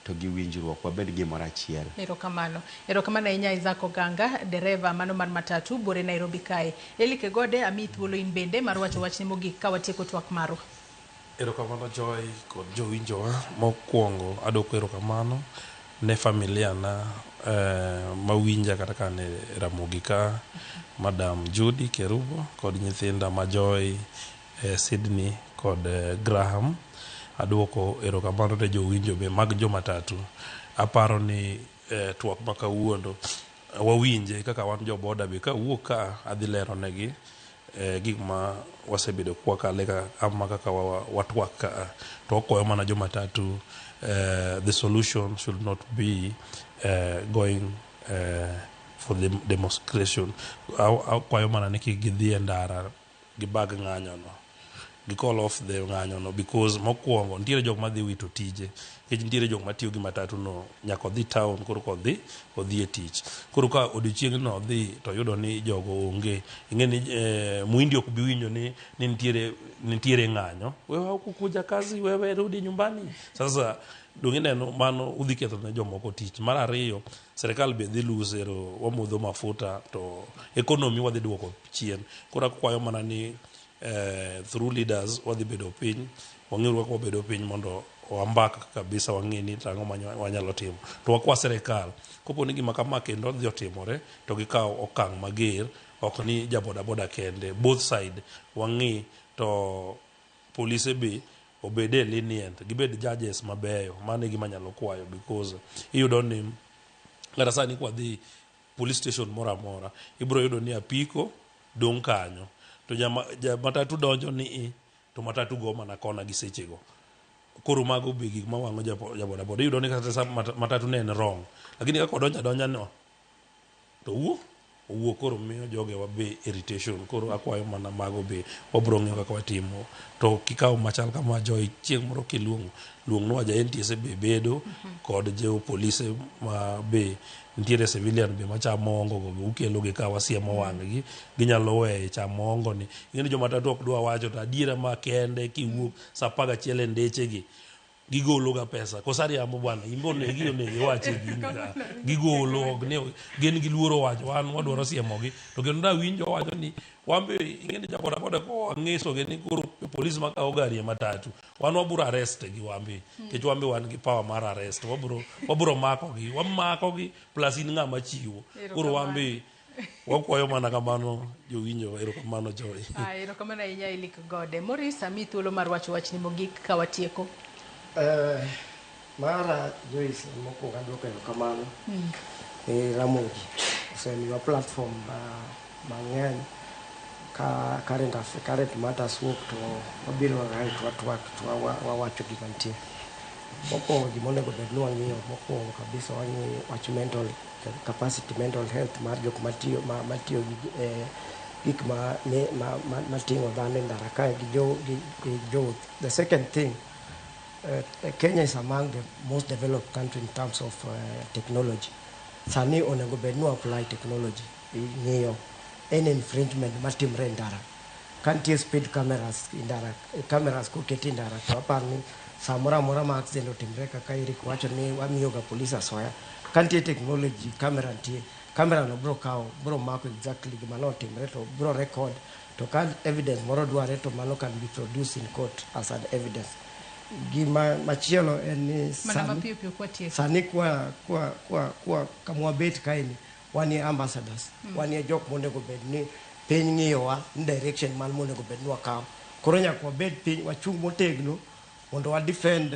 to gi winjruok wabed gimoro achiel. Erokamano ahinya Isaac Oganga, dereva mano mar matatu bore Nairobi kae. Eli Kegode ami thuolo in bende mar wacho wachni mogik ka watieko twak marwa. Erokamano Joy kod jowinjowa. Mokwongo adwoko erokamano ne familia na mawinja kata ka ne Ramogi ka, Madam Judy Kerubo kod nyithinda ma Joy, Sydney kod Graham. Adwoko erokamano ne jowinjo be mag jo matatu. Aparo ni twak ma kawuono wawinje kaka wan jo boda be ka wuok ka adhi lero negi gik ma wasebedo kwa kale ka ama kaka watwak ka to okoyo mana jo matatu. The solution should not be going for the demonstration. Akwayo mana ni kik gidhi e ndara gi bag ng'anyo no. gi call off the ng'anyo no because mokwongo nitiere jok madhi wito tije nikech nitiere jok matiyo gi matatu no nyaka odhi town koro kodhi e tich koro ka odiochieng' no odhi to yudo ni jogo onge ing'e ni muhindi ok bi winjo ni nitiere ng'anyo wewe hukukuja kazi wewe rudi nyumbani sasa donge neno mano udhi ketho ne jomoko tich mar ariyo serikal be dhi lusero wamodho mafuta to economy wadhi duoko chien koro akwayo mana ni through leaders wadhi bedo piny wang'euru kaka wabedo piny mondo wambaka kabisa wang'e ni tang'o wanyalo timo to wakwa serikal kopo ni gima kama kendo dhi otimore to gikaw okang' mager ok ni jabodaboda kende both side wang'i to police be obede lenient gibed judges mabeyo mane gima nyalo kwayo because iyudo ni ngata sani kwa dhi police station mora mora ibro yudo ni apiko dong kanyo to matatu donjo ni to matatu go mana kona gi sechego koro mago be gik mawang'o jabodaboda iyudo ni kata matatu ne en wrong lakini kako donja no to owuok koro miyo joge wabe irritation koro akwayo mana mago be wabro ng'eyo kaka watimo to kikawo machal kama joy chieng' moro luong'nwa ja NTSA be bedo kod jo polise ma be nitiere civilian be machamo ongo go ukelo gi ka wasiemo wang'gi ginyalo weye chamo ongo ni ing'eni joma matatu ok dwa wacho to adiera ma kende kiwuok saa 11 e ndechegi gigolo ga pesa kosariamo bwana imbone wache gigolo gin gi luoro wacho wan wadwaro siemogi to kendo da winjo wacho ni wambe ing'eni jabodaboda ko ang'eso ge ni koro polisi makawo gari matatu wan waburo arrest gi wambe kech wambe wan gi power mar arrest waburo makogi plus in ng'ama chiwo koro wambe wakwayo mana kamano jowinjo erokamano Joy erokamano ahinya Ilik Gode Morris ami thuolo mar wacho wachni mogik ka watieko mara Joyce mokwongo adwoko erokamano Ramogi osemiwa platform mang'eny ka current matters wuok to wabiro watwak to wawacho gima nitie mokwongo gima onego bed ni wang'iyo mokwongo kabisa wang'iyo wach mental health mar jok matiyo gi gik mating'o dhano e ndara kae gi jowuoth. The second thing, Kenya is among the most developed country in terms of technology. Sani onego bed ni apply technology ng'iyo any infringement matimre e ndara kantie speed cameras e ndara cameras koketi e ndara to apar ni saa moro amora ma accident otimre kaka Eric wacho ni wamiyoga polisi asoya kantie technology kamera no bro mako exactly gima notimre to bro record to ka evidence moro dware to mano can be produced in court as an evidence. Gima machielo en ni sani kwa kamwa bet kaini wani ambassadors wani jok monego bed ni piny ng'iyowa ni direction man monego bed ni wakaw koro nyaka wabed piny wachung' motegno mondo wa defend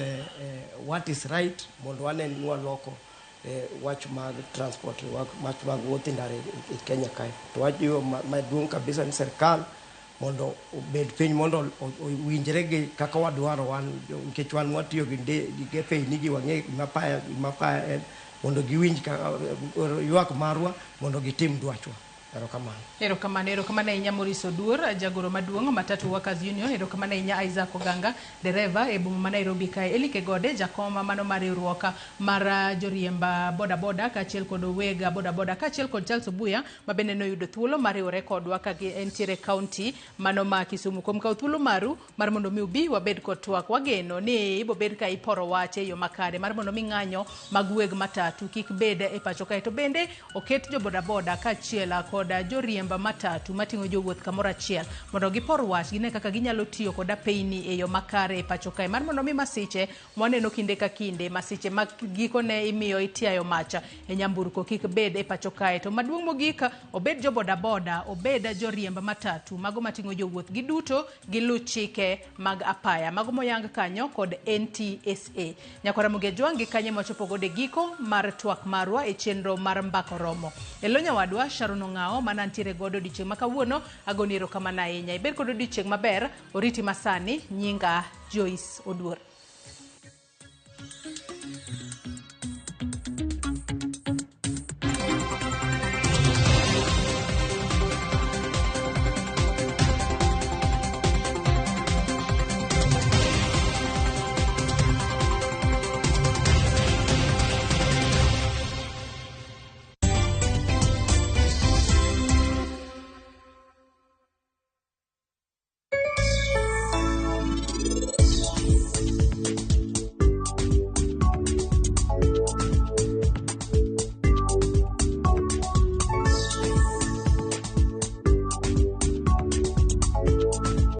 what is right mondo wanen ni waloko wach mag transport wach mag wuoth e ndara e Kenya kae to wajiwo maduong' kabisa ni serikal mondo obed piny mondo owinjre gi kaka wadwaro wan nikech wan watiyo gi gepe nigi wang'e mapaya en mondo giwinj ywak marwa mondo gitim dwachwa. Erokamano ahinya Morris Oduor jagoro maduong' Matatu Workers Union. Erokamano ahinya Isaac Oganga dereva e boma ma Nairobi kae. Elike Gode jakoma mano mar riwruok mar joriemba bodaboda kaachiel kod wega bodaboda kaachiel kod Charles Obuya ma bende noyudo thuolo mar riwore kodwa ka entiere kaunti mano ma Kisumu. Kuom kawo thuolo maru mar mondo mi ubi wabed kod twak wageno ni ibo bed ka iporo wache yo makare mar mondo mi ng'anyo mag weg matatu kik bed e pacho kae to bende oket jo bodaboda kaachiel koda joriemba matatu mating'o jowuoth kamoro achiel mondo gipor wach gine kaka ginyalo tiyo koda peini e yo makare e pacho kae mar mondo mi masiche mwaneno kinde ka kinde masiche ma gikone imiyo itiayo macha e nyamburko kik bed e pacho kae to maduong' mogik obed jo bodaboda obed joriemba matatu mago mating'o jowuoth giduto gilu chike mag apaya mago moyang kanyo kod NTSA. Nyakora Muge Jwangi kanye mochopo gode giko mar twak marwa e chenro mar mbako romo elonya wadwa Sharon Ong'ao mana ntiere godo odiochieng' ma kawuono agoni erokamano ahinya ibed kod odiochieng' maber oriti masani nyinga Joyce Oduor.